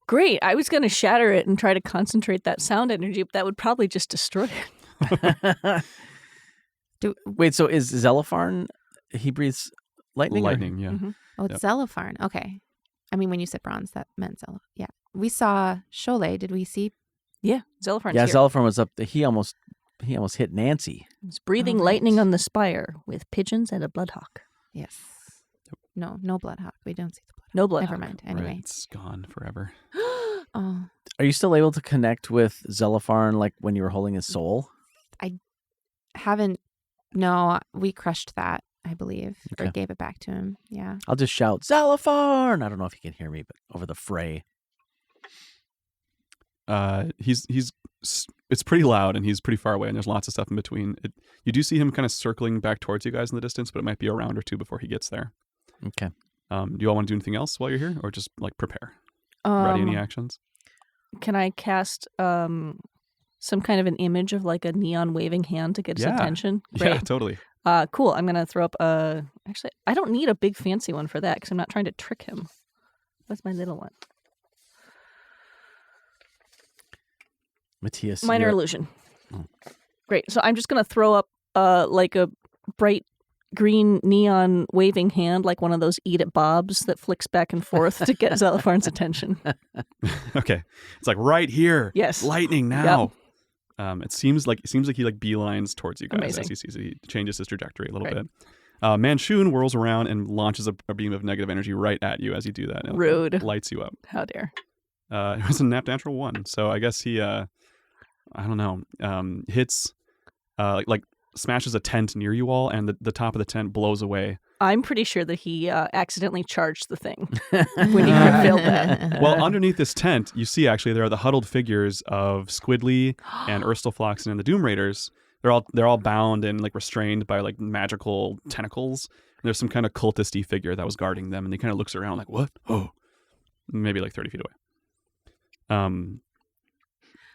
Great. I was going to shatter it and try to concentrate that sound energy, but that would probably just destroy it. Wait, so is Zelopharn, he breathes lightning? Lightning, yeah. Mm-hmm. Oh, it's Zelopharn. Okay. I mean, when you said bronze, that meant Zelopharn. Yeah. We saw Sholay. Did we see? Yeah, Zelopharn's Yeah, here. Zelopharn was up. He almost hit Nancy. He's breathing Oh, lightning right. on the spire with pigeons and a bloodhawk. Yes. No Bloodhawk. We don't see the Bloodhawk. No bloodhawk. Never mind. Anyway. Right, it's gone forever. Oh, Are you still able to connect with Zelopharn like when you were holding his soul? haven't. No, we crushed that, I believe, or Okay. gave it back to him. Yeah. I'll just shout, Zelopharn! I don't know if you can hear me, but over the fray. It's pretty loud, and he's pretty far away, and there's lots of stuff in between. You do see him kind of circling back towards you guys in the distance, but it might be a round or two before he gets there. Okay. Do you all want to do anything else while you're here, or just like prepare? Ready any actions? Can I cast some kind of an image of like a neon waving hand to get his Yeah. attention? Yeah, Great. totally. Cool. I'm going to throw up actually, I don't need a big fancy one for that because I'm not trying to trick him. What's my little one? Matthias. Minor you're- illusion. Oh. Great. So I'm just going to throw up like a bright green neon waving hand, like one of those Eat It Bobs that flicks back and forth to get Zelopharn's attention. Okay, it's like right here. Yes. Lightning now. It seems like he like beelines towards you guys Amazing. as he sees it. He changes his trajectory a little Right. bit. Manchun whirls around and launches a beam of negative energy right at you as you do that. And it Rude. lights you up. How dare. It was a natural 1, so I guess he, I don't know, hits, like smashes a tent near you all, and the top of the tent blows away. I'm pretty sure that he accidentally charged the thing when he revealed that. Well, underneath this tent, you see actually there are the huddled figures of Squidly and Urstelfloxen and the Doom Raiders. They're all bound and like restrained by like magical tentacles. And there's some kind of cultisty figure that was guarding them, and he kind of looks around like, "What? Oh, maybe like 30 feet away."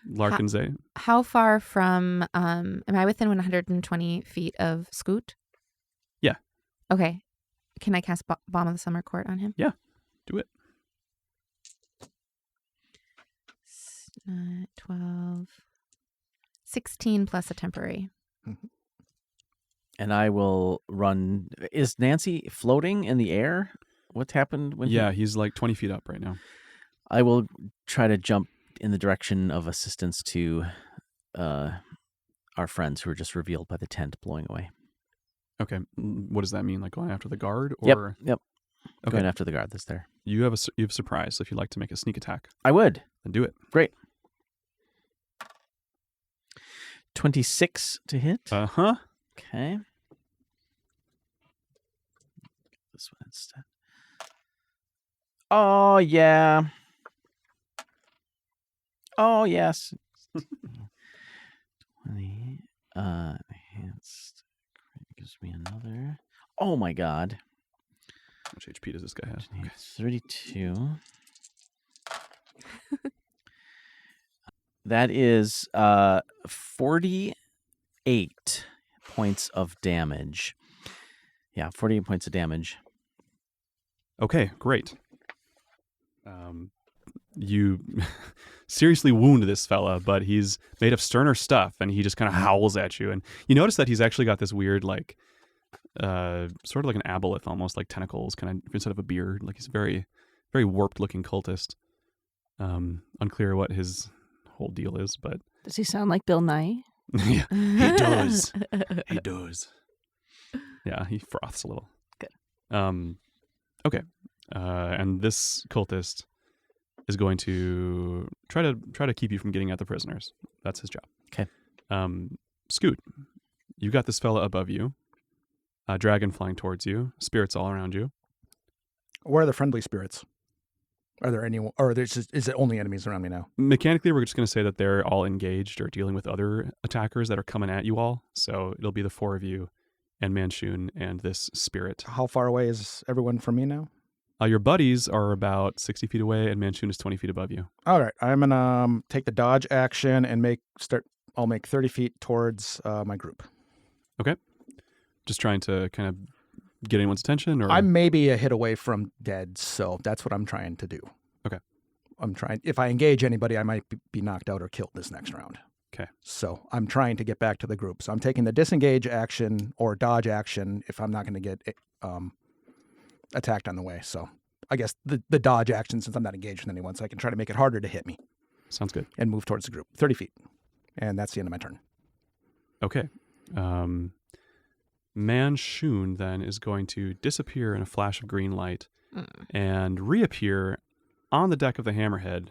Larkin Zay. How far from? Am I within 120 feet of Scoot? Yeah. Okay. Can I cast Bomb of the Summer Court on him? Yeah. Do it. 12. 16 plus a temporary. And I will run. Is Nancy floating in the air What happened when? Yeah, he's like 20 feet up right now. I will try to jump in the direction of assistance to our friends who were just revealed by the tent blowing away. Okay. What does that mean? Like going after the guard? Yep. Or Yep. Okay. Going after the guard that's there. You have surprise. So if you'd like to make a sneak attack, I would. then do it. Great. 26 to hit. Uh-huh. Okay. This one instead. Oh, yeah. Oh, yes. 20. Enhanced. Gives me another. Oh, my God. How much HP does this guy have? Okay. 32. That is 48 points of damage. Yeah, 48 points of damage. Okay, great. You seriously wound this fella, but he's made of sterner stuff, and he just kind of howls at you. And you notice that he's actually got this weird, like, sort of like an aboleth, almost like tentacles, kind of instead of a beard. Like he's a very, very warped-looking cultist. Unclear what his whole deal is, but Does he sound like Bill Nye? yeah, he does. He does. Yeah, he froths a little. Good. Okay. And this cultist is going to try to keep you from getting at the prisoners. That's his job. Okay. Scoot, you got this fella above you. A dragon flying towards you. Spirits all around you. Where are the friendly spirits? Are there any, or is it only enemies around me now? Mechanically, we're just going to say that they're all engaged or dealing with other attackers that are coming at you all. So it'll be the four of you and Manchun and this spirit. How far away is everyone from me now? Your buddies are about 60 feet away, and Manchun is 20 feet above you. All right, I'm gonna take the dodge action and I'll make 30 feet towards my group. Just trying to kind of get anyone's attention, or I'm maybe a hit away from dead, so that's what I'm trying to do. Okay. If I engage anybody, I might be knocked out or killed this next round. Okay. So I'm trying to get back to the group. So I'm taking the disengage action or dodge action if I'm not going to get attacked on the way. So I guess the dodge action, since I'm not engaged with anyone, so I can try to make it harder to hit me. Sounds good. And move towards the group. 30 feet. And that's the end of my turn. Okay. Manchun then is going to disappear in a flash of green light and reappear on the deck of the Hammerhead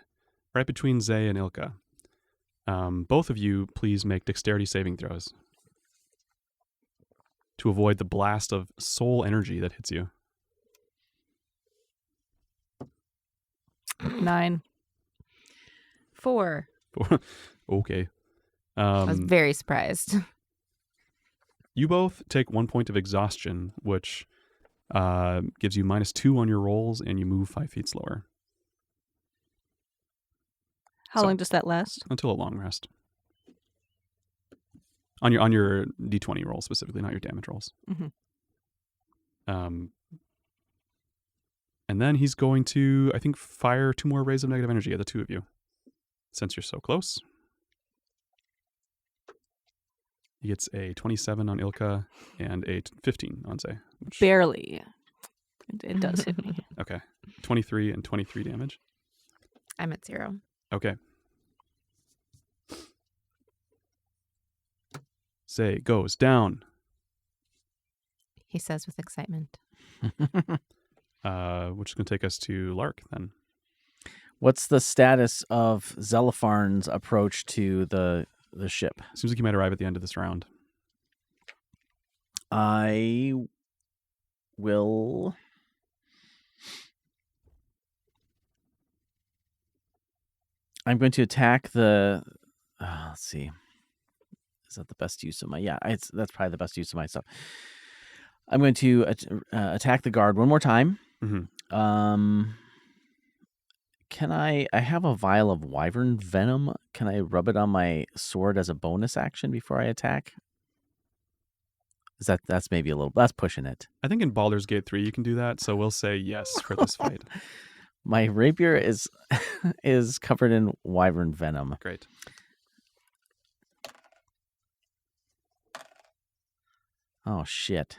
right between Zay and Ilka. Both of you, please make dexterity saving throws to avoid the blast of soul energy that hits you. 9. 4. Okay. I was very surprised. You both take 1 point of exhaustion, which gives you -2 on your rolls, and you move 5 feet slower. How long does that last? Until a long rest. On your D20 rolls specifically, not your damage rolls. Mm-hmm. And then he's going to, I think, fire 2 more rays of negative energy at the two of you, since you're so close. He gets a 27 on Ilka and a 15 on Zay. Which, Barely. It does hit me. okay. 23 and 23 damage. I'm at 0. Okay. Zay goes down. He says with excitement. Which is going to take us to Lark then. What's the status of Zelipharn's approach to the ship? Seems like he might arrive at the end of this round. I will... I'm going to attack the... let's see. Is that the best use of my... Yeah, that's probably the best use of my stuff. I'm going to attack the guard one more time. Mm-hmm. Can I have a vial of wyvern venom. Can I rub it on my sword as a bonus action before I attack? That's maybe a little... That's pushing it. I think in Baldur's Gate 3 you can do that, so we'll say yes for this fight. My rapier is covered in wyvern venom. Great. Oh, shit.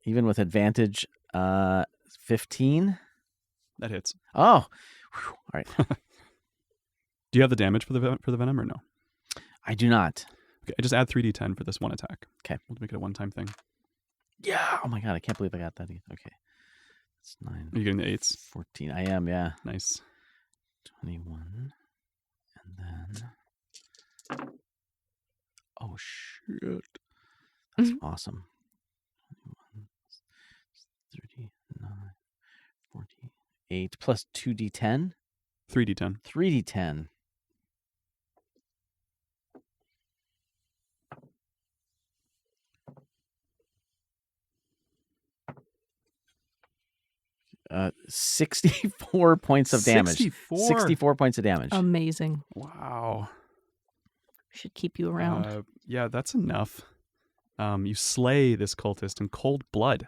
Even with advantage, 15. That hits. Oh, whew. All right. Do you have the damage for the venom or no? I do not. Okay, I just add 3d10 for this one attack. Okay. We'll make it a one-time thing. Yeah. Oh my god, I can't believe I got that. Okay. It's 9. Are you getting the 8s? 14. I am, yeah. Nice. 21. And then. Oh shit. That's awesome. 21, 39, 48 plus 2d10. 3d10. 3d10. Uh, 64 points of damage. 64 points of damage. Amazing. Wow. Should keep you around. Yeah, that's enough. You slay this cultist in cold blood.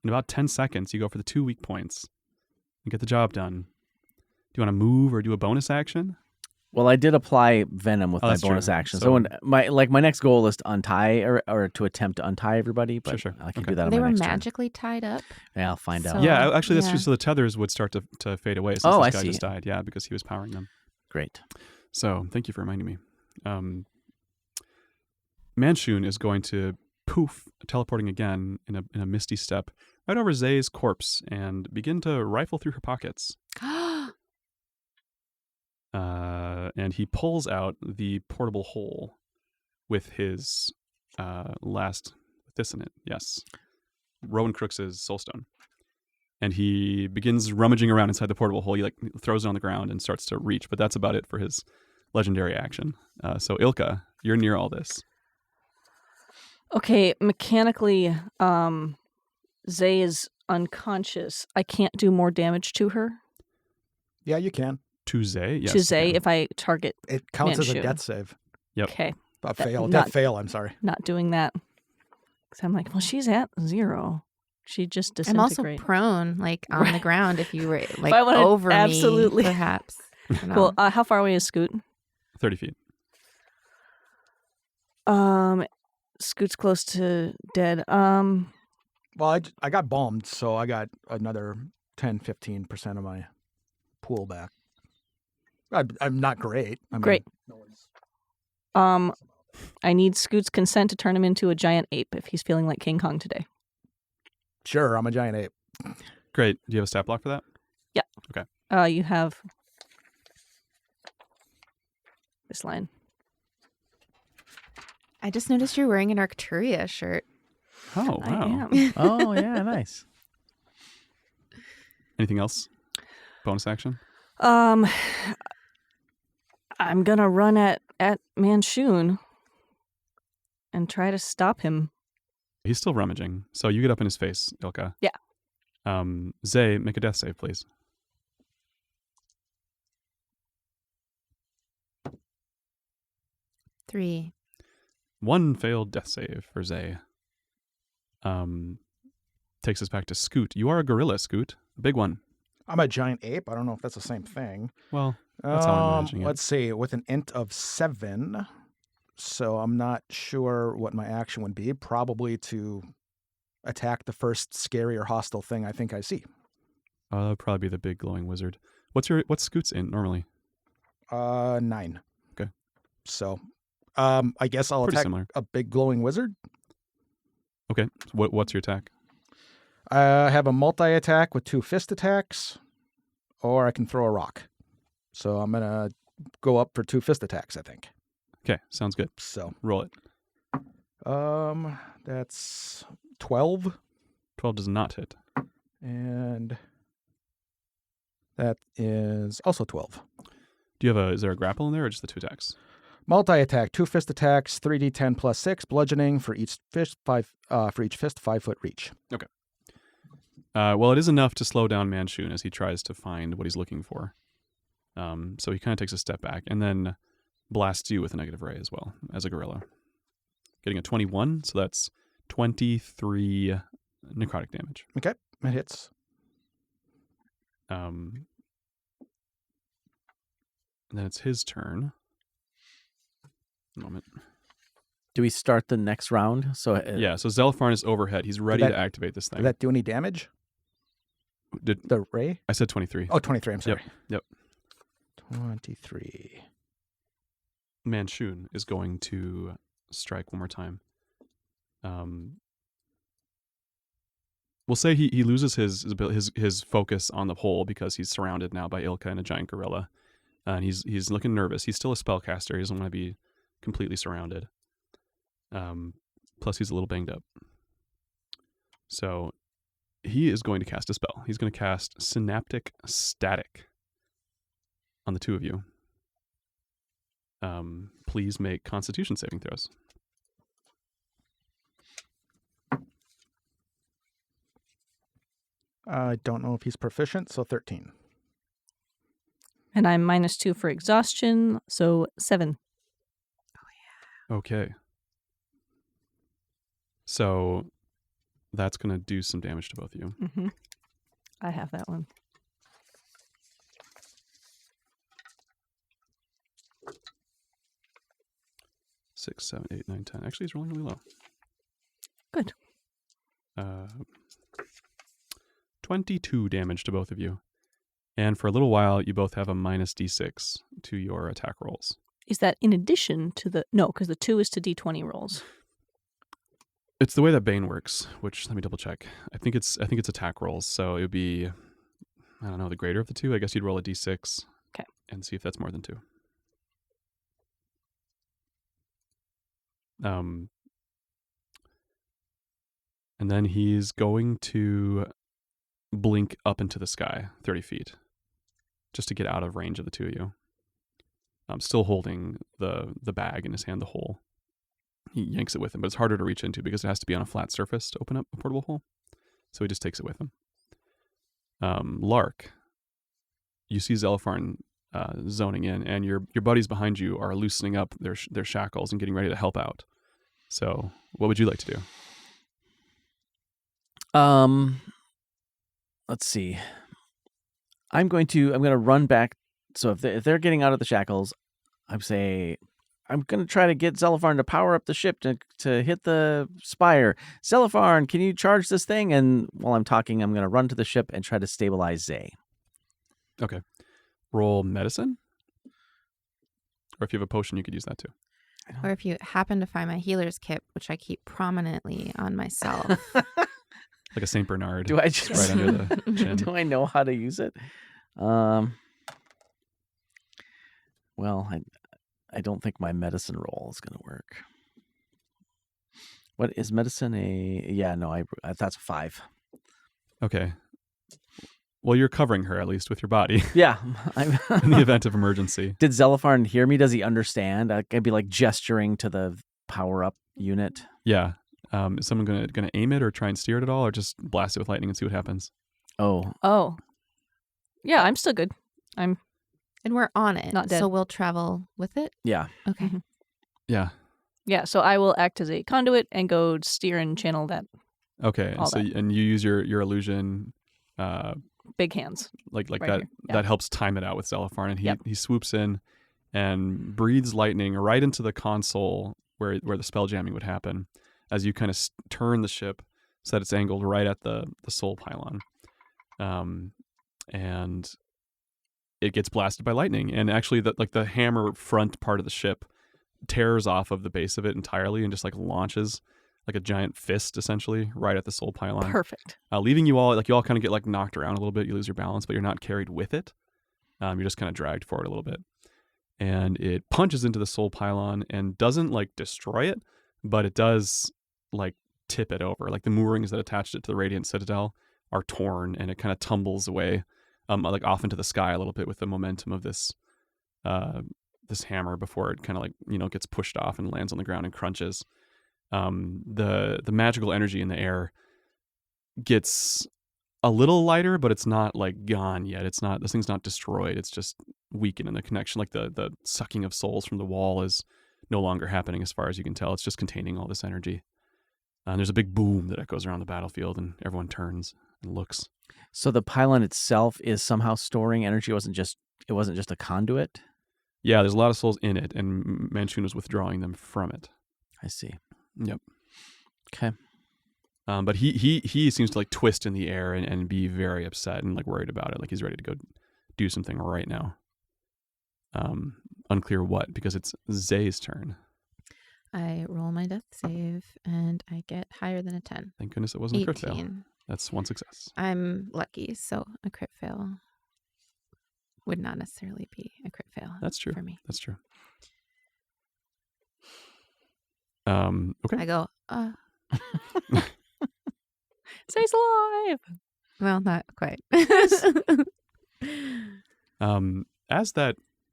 In about 10 seconds, you go for the 2 weak points. You get the job done. Do you want to move or do a bonus action? Well, I did apply venom with my that's bonus true. action. So- So when my next goal is to untie or to attempt to untie everybody, but Sure. I can Okay. do that on They my were next turn. magically tied up. Yeah, I'll find out. So- Yeah, actually, that's yeah. true. So the tethers would start to fade away since Oh, this I guy see. just died. Yeah, because he was powering them. Great. So thank you for reminding me. Manshun is going to poof, teleporting again in a misty step right over Zay's corpse and begin to rifle through her pockets. And he pulls out the portable hole with his last dissonant. Yes, Rowan Crooks' soulstone. And he begins rummaging around inside the portable hole. He throws it on the ground and starts to reach, but that's about it for his legendary action. So Ilka, you're near all this. Okay, mechanically, Zay is unconscious. I can't do more damage to her. Yeah, you can. To Zay? Yes. to you Zay can. if I target. It counts as a Manchu. death save. Yep. Okay, A That- fail. not- Death fail, I'm sorry. not doing that. Because I'm like, well, she's at 0. She just I'm also disintegrated. prone, like on the Right. ground. If you were like I wanted- over absolutely. me, perhaps. You know. Cool. How far away is Scoot? 30 feet. Scoot's close to dead. Well, I got bombed, so I got another 10-15% of my pool back. I'm not great. I mean, Great. no one's- I need Scoot's consent to turn him into a giant ape if he's feeling like King Kong today. Sure, I'm a giant ape. Great. Do you have a stat block for that? You have this line. I just noticed you're wearing an Arcturia shirt. Oh, I wow. am. Oh, yeah, nice. Anything else? Bonus action? I'm gonna run at Manshun and try to stop him. He's still rummaging. So you get up in his face, Ilka. Yeah. Zay, make a death save, please. Three. 1 failed death save for Zay. Takes us back to Scoot. You are a gorilla, Scoot. A big one. I'm a giant ape. I don't know if that's the same thing. Well, that's how I'm imagining it. Let's see. With an int of 7, so I'm not sure what my action would be. Probably to attack the first scary or hostile thing I think I see. That would probably be the big glowing wizard. What's Scoot's in normally? 9. Okay. So, I guess I'll Pretty attack similar. a big glowing wizard. Okay. What's your attack? I have a multi-attack with 2 fist attacks, or I can throw a rock. So I'm going to go up for 2 fist attacks, I think. Okay, sounds good. So, Roll it. that's 12, 12 does not hit. and that is also 12. Do you have is there a grapple in there or just the 2 attacks? Multi-attack, 2 fist attacks, 3d10 plus 6, bludgeoning for each fist, 5 foot reach. Well, it is enough to slow down Manshun as he tries to find what he's looking for. So he kind of takes a step back and then blasts you with a negative ray as well as a gorilla. Getting a 21, so that's 23 necrotic damage. Okay, it hits. And then it's his turn. Moment. Do we start the next round? So Yeah, so Zelfarn is overhead. He's ready that- to activate this thing. Did that do any damage? The ray? I said 23. Oh, 23. I'm sorry. Yep. 23. Manchun is going to strike one more time. We'll say he loses his focus on the pole because he's surrounded now by Ilka and a giant gorilla, and he's looking nervous. He's still a spellcaster. He doesn't want to be completely surrounded. Plus, he's a little banged up. So he is going to cast a spell. He's going to cast Synaptic Static on the two of you. Please make Constitution saving throws. I don't know if he's proficient, so 13. And I'm -2 for exhaustion, so 7. Okay. So that's going to do some damage to both of you. Mm-hmm. I have that one. Six, 7, 8, 9, 10. Actually, he's rolling really low. Good. 22 damage to both of you. And for a little while, you both have a -d6 to your attack rolls. Is that in addition to the... No, because the 2 is to d20 rolls. It's the way that Bane works, which, let me double check. I think it's attack rolls, so it would be, I don't know, the greater of the two. I guess you'd roll a d6 okay, and see if that's more than 2. And then he's going to blink up into the sky 30 feet just to get out of range of the two of you. Still holding the bag in his hand, the hole. He yanks it with him, but it's harder to reach into because it has to be on a flat surface to open up a portable hole. So he just takes it with him. Lark, you see Zelipharn zoning in, and your buddies behind you are loosening up their shackles and getting ready to help out. So what would you like to do? Let's see. I'm going to run back. So if they're getting out of the shackles, I'm going to try to get Zelipharn to power up the ship to hit the spire. Zelipharn, can you charge this thing? And while I'm talking, I'm going to run to the ship and try to stabilize Zay. Okay. Roll medicine. Or if you have a potion, you could use that too. Or if you happen to find my healer's kit, which I keep prominently on myself. Like a St. Bernard. Do I just right under the chin? Do I know how to use it? Well, I don't think my medicine roll is going to work. What is medicine? That's a 5. Okay. Well, you're covering her at least with your body Yeah. in the event of emergency. Did Zelipharn hear me? Does he understand? I'd be like gesturing to the power up unit. Yeah. Is someone gonna aim it or try and steer it at all, or just blast it with lightning and see what happens? Oh. Yeah, I'm still good. I'm... And we're on it. Not dead. So we'll travel with it? Yeah. Okay. Mm-hmm. Yeah. Yeah, so I will act as a conduit and go steer and channel that. Okay. All So that. and you use your illusion, Big hands. like Right that. here. Yeah. That helps time it out with Zelipharn, and Yep. he swoops in and breathes lightning right into the console where the spell jamming would happen, as you kind of turn the ship so that it's angled right at the soul pylon, and it gets blasted by lightning. And actually, the hammer front part of the ship tears off of the base of it entirely and just like launches like a giant fist essentially right at the soul pylon. Perfect. Leaving you all kind of get like knocked around a little bit. You lose your balance, but you're not carried with it. You're just kind of dragged forward a little bit. And it punches into the soul pylon and doesn't like destroy it, but it does like tip it over. Like the moorings that attached it to the Radiant Citadel are torn, and it kind of tumbles away, like off into the sky a little bit with the momentum of this hammer before it kind of like, gets pushed off and lands on the ground and crunches. The magical energy in the air gets a little lighter, but it's not like gone yet. This thing's not destroyed. It's just weakened in the connection. Like the sucking of souls from the wall is no longer happening as far as you can tell. It's just containing all this energy. And there's a big boom that echoes around the battlefield, and everyone turns and looks. So the pylon itself is somehow storing energy. It wasn't just a conduit. Yeah, there's a lot of souls in it, and Manchun was withdrawing them from it. I see. Yep. Okay. But he seems to like twist in the air and be very upset and like worried about it. Like he's ready to go do something right now. Unclear what, because it's Zay's turn. I roll my death save and I get higher than a 10. Thank goodness it wasn't a crit fail. 18. That's one success. I'm lucky, so a crit fail would not necessarily be a crit fail. That's true. For me. That's true. Okay. I go, Zay's alive. well, not quite.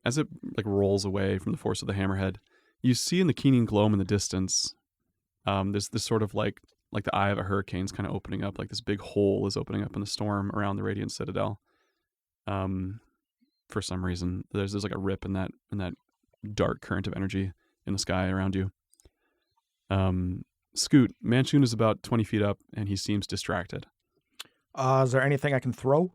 As it like rolls away from the force of the hammerhead, you see in the keening gloam in the distance, there's this sort of like the eye of a hurricane's kind of opening up, like this big hole is opening up in the storm around the Radiant Citadel. For some reason, there's like a rip in that dark current of energy in the sky around you. Scoot, Manchun is about 20 feet up, and he seems distracted. Is there anything I can throw?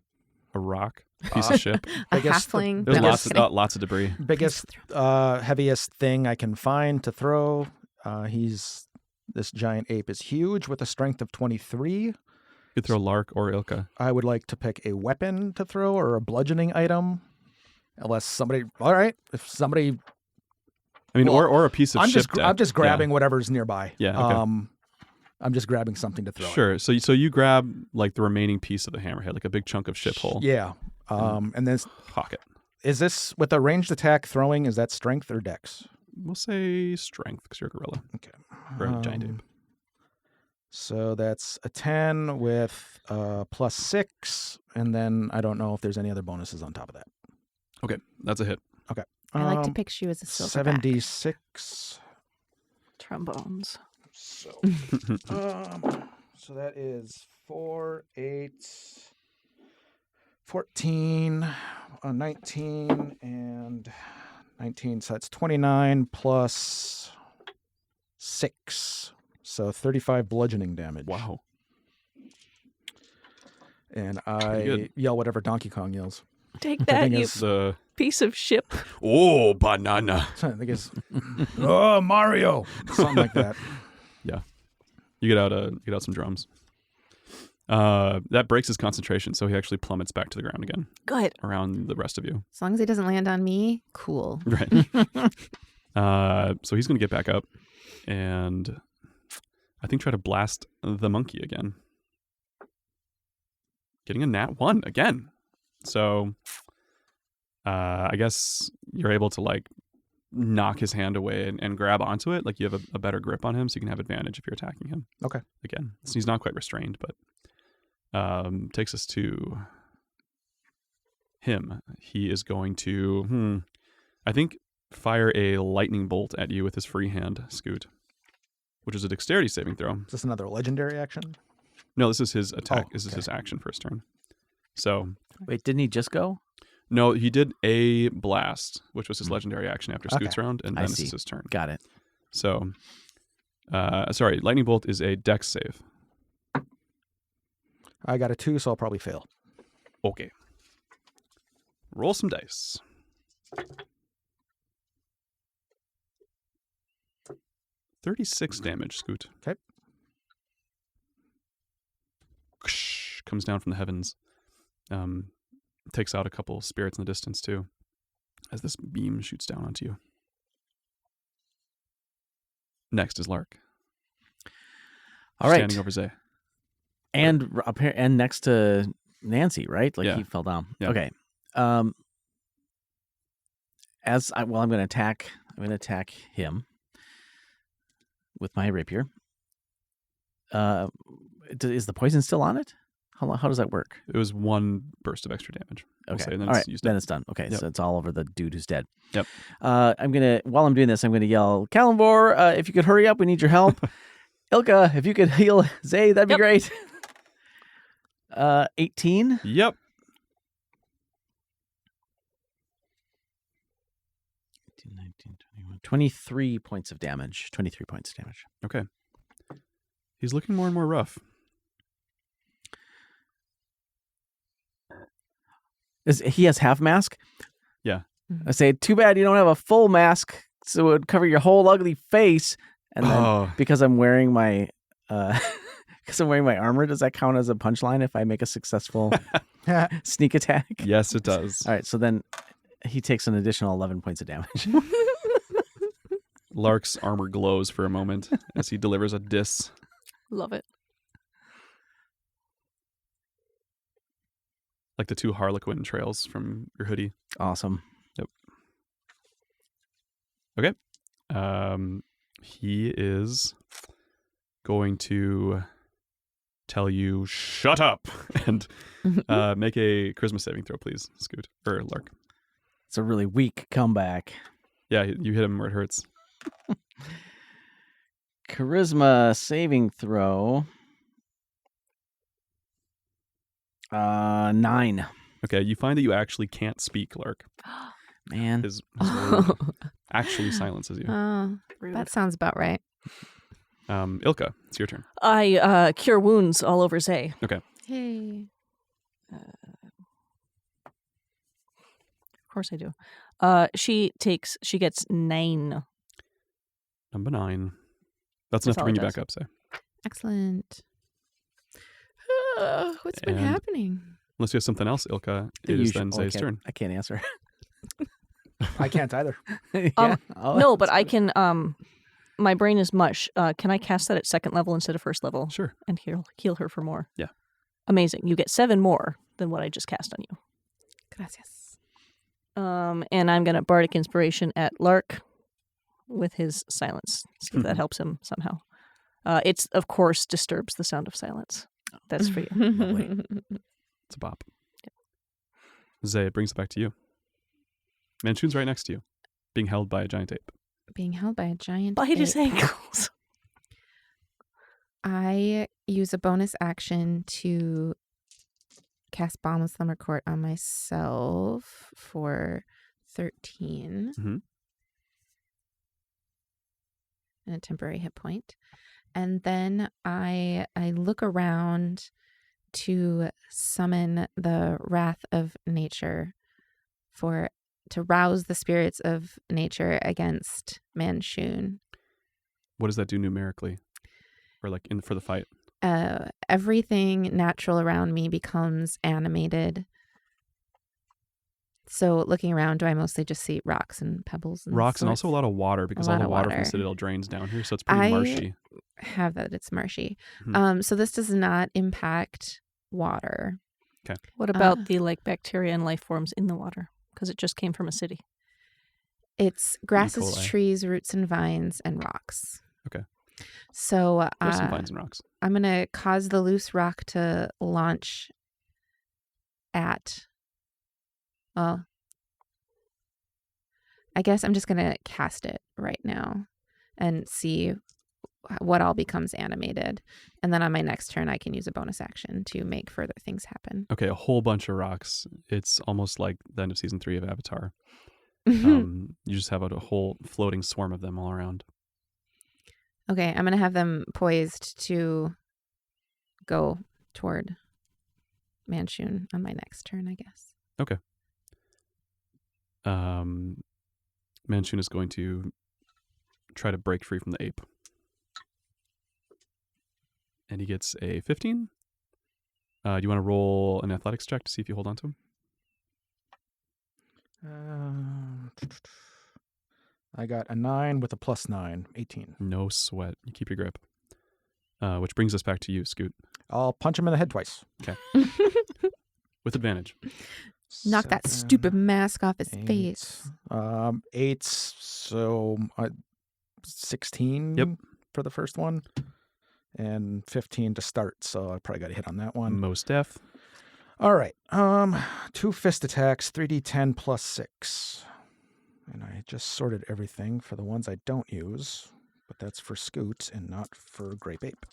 A rock, a piece of ship. A Biggest- halfling. There's No, lots of debris. Biggest, heaviest thing I can find to throw. This giant ape is huge with a strength of 23. You could throw Lark or Ilka. I would like to pick a weapon to throw or a bludgeoning item. Unless somebody, all right, if somebody, I mean, Well, or a piece of I'm ship. I'm just grabbing whatever's nearby. Yeah, okay. I'm just grabbing something to throw. Sure. So you grab like the remaining piece of the hammerhead, like a big chunk of ship hull. Yeah. And then Pocket. is this with a ranged attack throwing? Is that strength or dex? We'll say strength because you're a gorilla Okay. or a giant ape. So that's a 10 with +6, and then I don't know if there's any other bonuses on top of that. Okay, that's a hit. I like to pick you as a silverback. 7d6. Trombones. So, so that is 4, 8, 14, 19, and 19. So that's 29 plus 6. So 35 bludgeoning damage. Wow. And Pretty I good. yell whatever Donkey Kong yells. Take I that, think you it's The piece of ship. banana. I think it's oh Mario, something like that. You get out some drums. That breaks his concentration, so he actually plummets back to the ground again Good. around the rest of you. As long as he doesn't land on me, cool. Right. So he's going to get back up and I think try to blast the monkey again. Getting a nat 1 again. So I guess you're able to like knock his hand away and grab onto it. Like you have a better grip on him, so you can have advantage if you're attacking him. Okay. Again, so he's not quite restrained, but takes us to him. He is going to, I think, fire a lightning bolt at you with his free hand, Scoot, which is a dexterity saving throw. Is this another legendary action? No, this is his attack. Oh, This is okay. his action for his turn. So, Wait, didn't he just go? no, he did a blast, which was his legendary action after Scoot's round, and I then this see. is his turn. Got it. So, sorry, lightning bolt is a dex save. I got a 2, so I'll probably fail. Okay. Roll some dice. $36 damage, Scoot. Okay. Comes down from the heavens. Takes out a couple spirits in the distance too, as this beam shoots down onto you. Next is Lark. All right. Standing over Zay. And next to Nancy, right? Like Yeah. he fell down. Yeah. Okay. I'm going to attack. I'm going to attack him with my rapier. Is the poison still on it? How does that work? It was one burst of extra damage. we'll Okay. say, and then All it's right. used Then up. it's done. Okay. Yep. So it's all over the dude who's dead. Yep. While I'm doing this, I'm going to yell, Kalimvor, if you could hurry up, we need your help. Ilka, if you could heal Zay, that'd be Yep. great. 18. Yep. 19, 21, 23 points of damage. 23 points of damage. Okay. He's looking more and more rough. He has half mask? Yeah. I say, too bad you don't have a full mask, so it would cover your whole ugly face. And then Oh, because I'm wearing my Because I'm wearing my armor. Does that count as a punchline if I make a successful sneak attack? Yes, it does. All right, so then he takes an additional 11 points of damage. Lark's armor glows for a moment as he delivers a diss. Love it. Like the 2 Harlequin trails from your hoodie. Awesome. He is going to tell you, shut up, and make a charisma saving throw, please, Scoot. Or Lark. It's a really weak comeback. Yeah, you hit him where it hurts. Charisma saving throw. 9. Okay, you find that you actually can't speak, Lark. Man. His word actually silences you. Oh, that sounds about right. Ilka, it's your turn. I cure wounds all over Zay. Hey. Of course I do. She gets 9. Number 9. That's enough That's to all bring it you back does. up, say. Excellent. What's been And- happening? Unless you have something else, Ilka, it is then Zay's turn. I can't answer. I can't either. Yeah, I'll No, but answer. I can. My brain is mush. Can I cast that at 2nd level instead of 1st level Sure. and heal her for more? Yeah. Amazing. You get 7 more than what I just cast on you. Gracias. And I'm gonna bardic inspiration at Lark with his silence. See if that helps him somehow. It's of course disturbs the sound of silence. That's for you. Lovely. It's a bop. Zay, it brings it back to you. Manchun's right next to you, being held by a giant ape. Being held by a giant Bite his ape. ankles. I use a bonus action to cast Balm of Slumber Court on myself for 13. Mhm. And a temporary hit point. And then I look around to summon the wrath of nature to rouse the spirits of nature against Manchun. What does that do numerically? Or like for the fight? Everything natural around me becomes animated. So looking around, do I mostly just see rocks and pebbles and Rocks and sorts? also a lot of water because all lot the of water from water. Citadel drains down here, so it's pretty I marshy. have that it's marshy. Mhm. So this does not impact water. What about Uh. the bacteria and life forms in the water? Because it just came from a city. It's grasses, coli. trees, roots, and vines, and rocks. Okay. So There's some vines and rocks. I'm going to cause the loose rock to launch at, well, I guess I'm just going to cast it right now and see what all becomes animated. And then on my next turn, I can use a bonus action to make further things happen. Okay, a whole bunch of rocks. It's almost like the end of season 3 of Avatar. Mm-hmm. You just have a whole floating swarm of them all around. Okay, I'm going to have them poised to go toward Manchun on my next turn, I guess. Manchun is going to try to break free from the ape. And he gets a 15. Do you want to roll an athletics check to see if you hold on to him? I got a 9 with a +9, 18. No sweat. You keep your grip. Which brings us back to you, Scoot, I'll punch him in the head twice. with advantage. Knock that 7, stupid mask off his 8, face. 8, so 16 Yep. for the first one, and 15 to start. So I probably got a hit on that one. Most deaf. All right. 2 fist attacks, 3d10 plus 6. And I just sorted everything for the ones I don't use, but that's for Scoot and not for Grape Ape.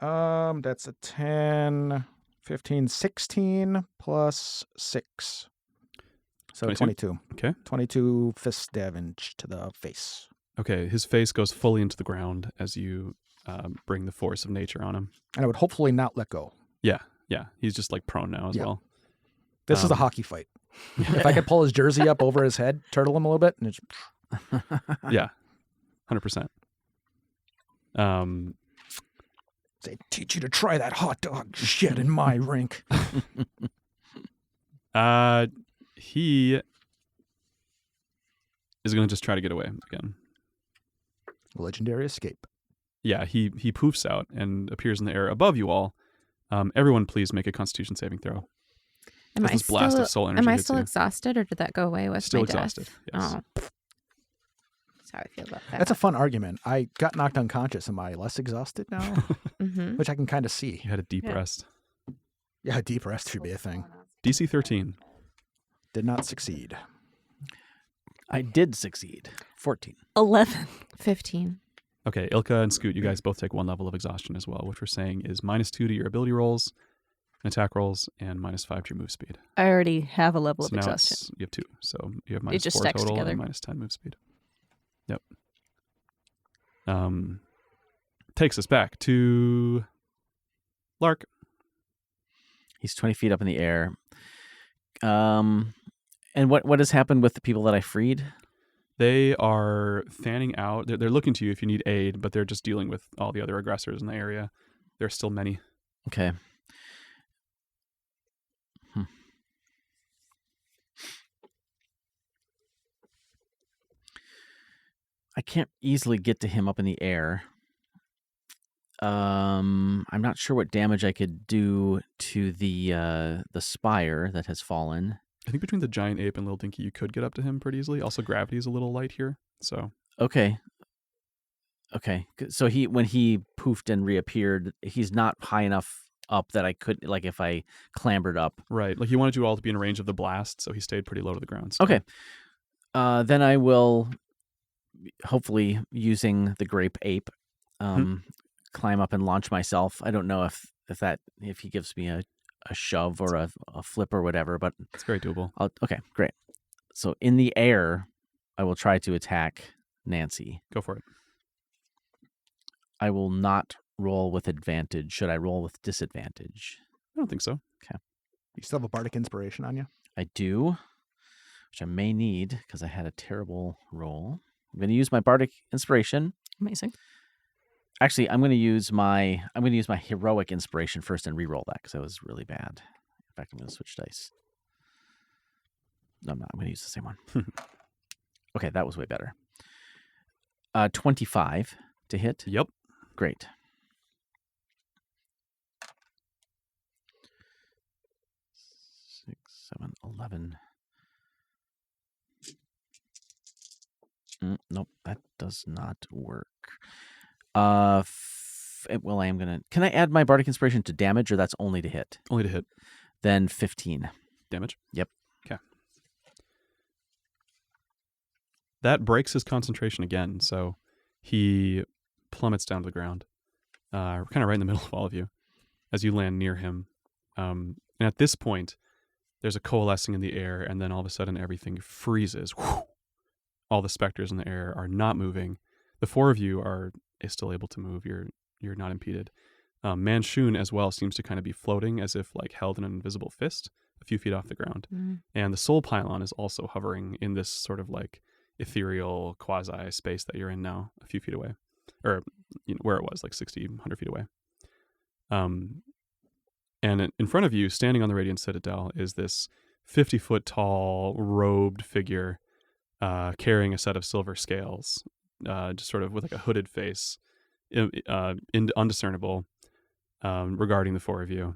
That's a 10, 15, 16 plus 6. So 22. Okay. 22 fist damage to the face. Okay, his face goes fully into the ground as you bring the force of nature on him. And I would hopefully not let go. Yeah, he's just like prone now as Yeah. well. This is a hockey fight. If I could pull his jersey up over his head, turtle him a little bit, and it's... Yeah, 100%. Say, teach you to try that hot dog shit in my rink. He is going to just try to get away again. Legendary escape. Yeah, he poofs out and appears in the air above you all. Everyone, please make a Constitution saving throw. Am As this blast of soul energy Am I hits still you. exhausted, or did that go away with Still my exhausted, death? yes. Oh, that's how I feel about that. That's a fun argument. I got knocked unconscious. Am I less exhausted now? Mm-hmm. Which I can kind of see. You had a deep Yeah. rest. Yeah, deep rest should be a thing. DC 13. Did not succeed. I did succeed. 14. 11. 15. Okay, Ilka and Scoot, you guys both take 1 level of exhaustion as well, which we're saying is -2 to your ability rolls, and attack rolls, and -5 to your move speed. I already have a level So of now exhaustion. you have 2. So you have It just -4 stacks total together. and -10 move speed. Yep. Takes us back to Lark. He's 20 feet up in the air. And what has happened with the people that I freed? They are fanning out. They're looking to you if you need aid, but they're just dealing with all the other aggressors in the area. There are still many. Okay. I can't easily get to him up in the air. I'm not sure what damage I could do to the spire that has fallen. I think between the giant ape and Lil Dinky, you could get up to him pretty easily. Also, gravity is a little light here, so Okay. So when he poofed and reappeared, he's not high enough up that I could, like, if I clambered up. right. Like he wanted you all to be in range of the blast, so he stayed pretty low to the ground. still. Okay. Then I will, hopefully using the grape ape, climb up and launch myself. I don't know if he gives me a shove or a flip or whatever, but It's very doable. okay, great. So in the air, I will try to attack Nancy. Go for it. I will not roll with advantage. Should I roll with disadvantage? I don't think so. You still have a bardic inspiration on you? I do, which I may need because I had a terrible roll. I'm going to use my bardic inspiration. Amazing. Actually, I'm going to use my heroic inspiration first and re-roll that because I was really bad. In fact, I'm going to switch dice. No, I'm not. I'm going to use the same one. Okay, that was way better. 25 to hit. Yep. Great. Six, 7, 11. Nope, that does not work. Well, I am gonna. Can I add my bardic inspiration to damage, or that's only to hit? Only to hit. Then 15 damage. Yep. Okay. That breaks his concentration again, so he plummets down to the ground, kind of right in the middle of all of you, as you land near him. And at this point, there's a coalescing in the air, and then all of a sudden everything freezes. Whew. All the specters in the air are not moving. The 4 of you are still able to move. You're not impeded. Manshun as well seems to kind of be floating as if like held in an invisible fist a few feet off the ground. And the soul pylon is also hovering in this sort of like ethereal quasi space that you're in now, a few feet away, or where it was, like 60, 100 feet away. And in front of you, standing on the Radiant Citadel, is this 50-foot tall, robed figure carrying a set of silver scales, just sort of with like a hooded face, undiscernible, regarding the 4 of you,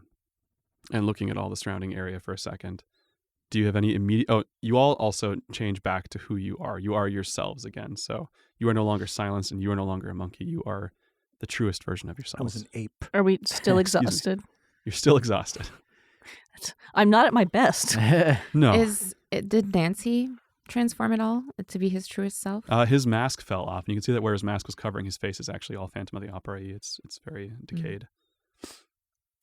and looking at all the surrounding area for a second. Do you have any immediate... Oh, you all also change back to who you are. You are yourselves again. So you are no longer silenced, and you are no longer a monkey. You are the truest version of I yourselves. was an ape. Are we still Excuse me. exhausted? You're still exhausted. I'm not at my best. No. Did Nancy transform at all to be his truest self? His mask fell off, and you can see that where his mask was covering his face is actually all Phantom of the Opera. It's very decayed.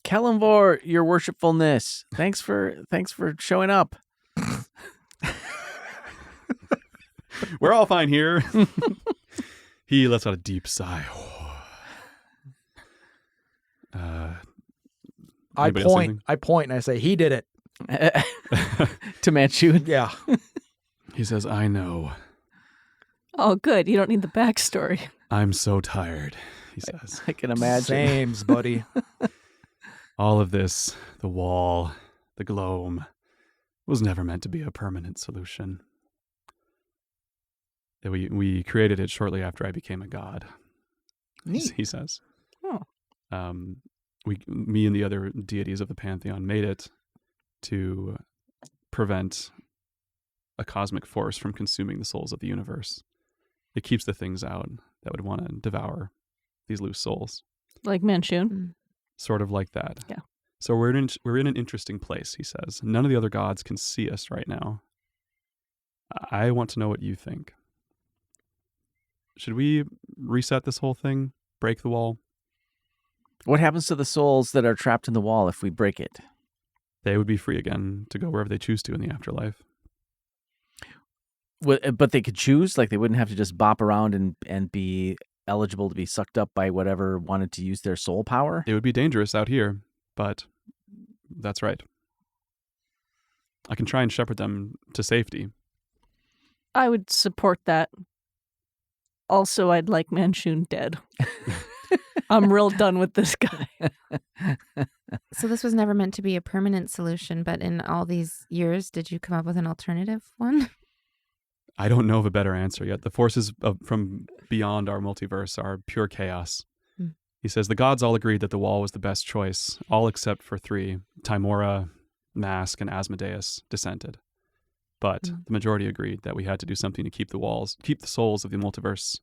Kalimvor, your worshipfulness. Thanks for showing up. We're all fine here. He lets out a deep sigh. I point and I say, he did it. To Manchu. Yeah. He says, I know. Oh, good. You don't need the backstory. I'm so tired. he says. I can imagine. Sames, buddy. All of this, the wall, the gloam, was never meant to be a permanent solution. We created it shortly after I became a god, Neat. he says. Oh. Me and the other deities of the pantheon made it to prevent a cosmic force from consuming the souls of the universe. It keeps the things out that would want to devour these loose souls. Like Manchun. Mm. Sort of like that. Yeah. So we're in an interesting place, he says. None of the other gods can see us right now. I want to know what you think. Should we reset this whole thing? Break the wall? What happens to the souls that are trapped in the wall if we break it? They would be free again to go wherever they choose to in the afterlife. But they could choose? Like they wouldn't have to just bop around and be eligible to be sucked up by whatever wanted to use their soul power? It would be dangerous out here, but that's right. I can try and shepherd them to safety. I would support that. Also, I'd like Manchun dead. I'm real done with this guy. So this was never meant to be a permanent solution, but in all these years, did you come up with an alternative one? I don't know of a better answer yet. The forces from beyond our multiverse are pure chaos. Hmm. He says the gods all agreed that the wall was the best choice, all except for three. Timora, Mask, and Asmodeus dissented. But the majority agreed that we had to do something to keep the souls of the multiverse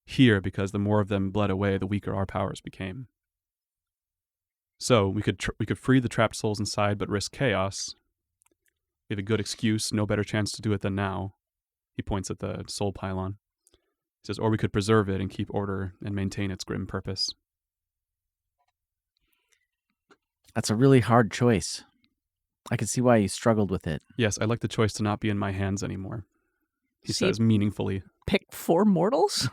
here, because the more of them bled away, the weaker our powers became. So we could free the trapped souls inside, but risk chaos. We have a good excuse, no better chance to do it than now. He points at the soul pylon. He says, or we could preserve it and keep order and maintain its grim purpose. That's a really hard choice. I can see why you struggled with it. Yes, I like the choice to not be in my hands anymore. He See, says meaningfully. Pick 4 mortals?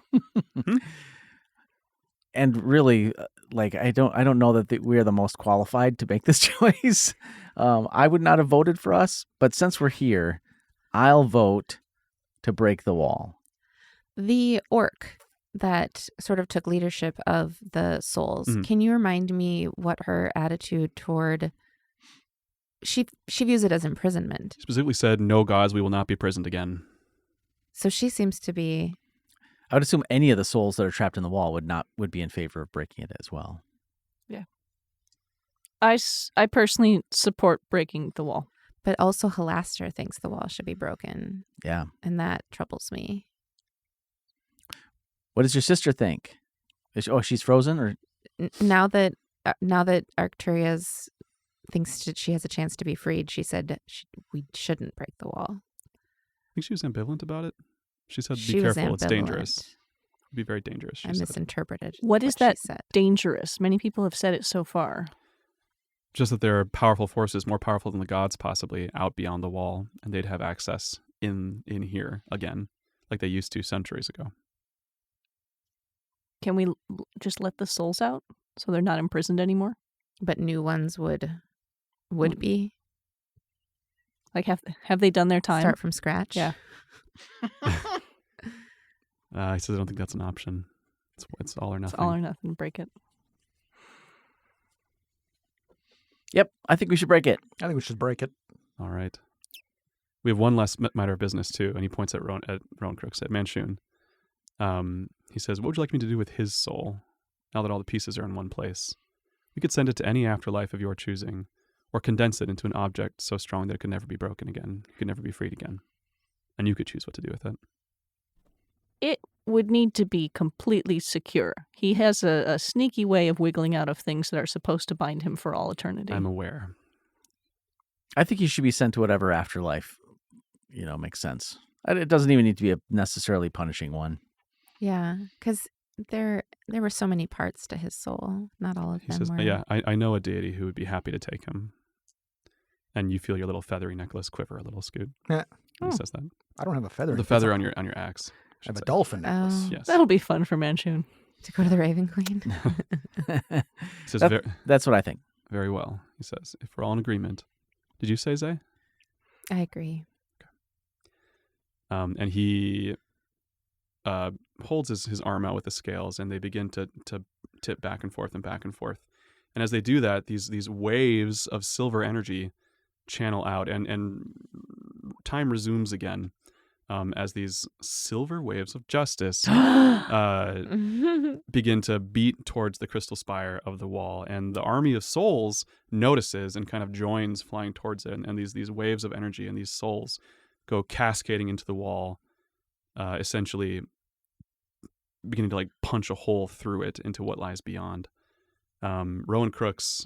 And really, like I don't know that we're the most qualified to make this choice. I would not have voted for us, but since we're here, I'll vote to break the wall. The orc that sort of took leadership of the souls, can you remind me what her attitude toward... She views it as imprisonment. Specifically said, no gods, we will not be prisoned again. So she seems to be... I would assume any of the souls that are trapped in the wall would be in favor of breaking it as well. Yeah. I personally support breaking the wall. But also Halaster thinks the wall should be broken. Yeah. And that troubles me. What does your sister think? She's frozen, or Now that Arcturia's thinks she has a chance to be freed, she said we shouldn't break the wall. I think she was ambivalent about it. She said, She be was careful, it's dangerous. ambivalent. It'd be very dangerous, she I said. misinterpreted. What is she that said. dangerous? Many people have said it so far. Just that there are powerful forces, more powerful than the gods possibly, out beyond the wall, and they'd have access in here again, like they used to centuries ago. Can we just let the souls out so they're not imprisoned anymore? But new ones would be. Like have they done their time? Start from scratch. Yeah. He says, I don't think that's an option. It's all or nothing. It's all or nothing. Break it. Yep, I think we should break it. I think we should break it. All right. We have one last matter of business, too, and he points at Roancrux, at Manchun. He says, what would you like me to do with his soul, now that all the pieces are in one place? We could send it to any afterlife of your choosing, or condense it into an object so strong that it could never be broken again, it could never be freed again. And you could choose what to do with it. It would need to be completely secure. He has a sneaky way of wiggling out of things that are supposed to bind him for all eternity. I'm aware. I think he should be sent to whatever afterlife, makes sense. It doesn't even need to be a necessarily punishing one. Yeah, because there were so many parts to his soul. Not all of He them says, were. yeah, I know a deity who would be happy to take him. And you feel your little feathery necklace quiver a little, Scoot. Yeah. When he says that. I don't have a feather. The feather on your axe. I have a dolphin necklace. Oh. Yes. That'll be fun for Manchun. To go to the Raven Queen. He says, That's what I think. very well. He says, if we're all in agreement. Did you say, Zay? I agree. And he holds his arm out with the scales, and they begin to tip back and forth and back and forth. And as they do that, these waves of silver energy channel out, and time resumes again, as these silver waves of justice begin to beat towards the crystal spire of the wall. And the army of souls notices and kind of joins, flying towards it. And these waves of energy and these souls go cascading into the wall, essentially beginning to like punch a hole through it into what lies beyond. Rowan Crooks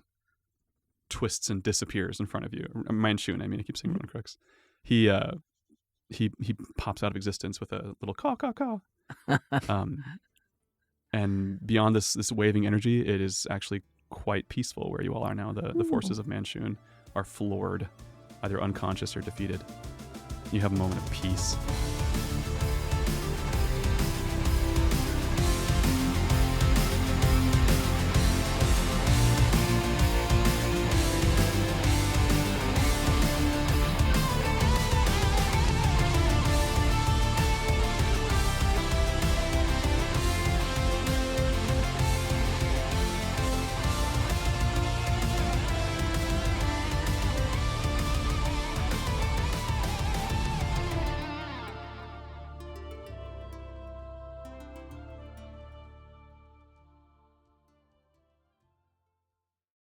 twists and disappears in front of you. Manchun, I keep saying Rowan Crooks. He pops out of existence with a little caw, caw, caw. And beyond this waving energy, it is actually quite peaceful where you all are now. The forces of Manchun are floored, either unconscious or defeated. You have a moment of peace.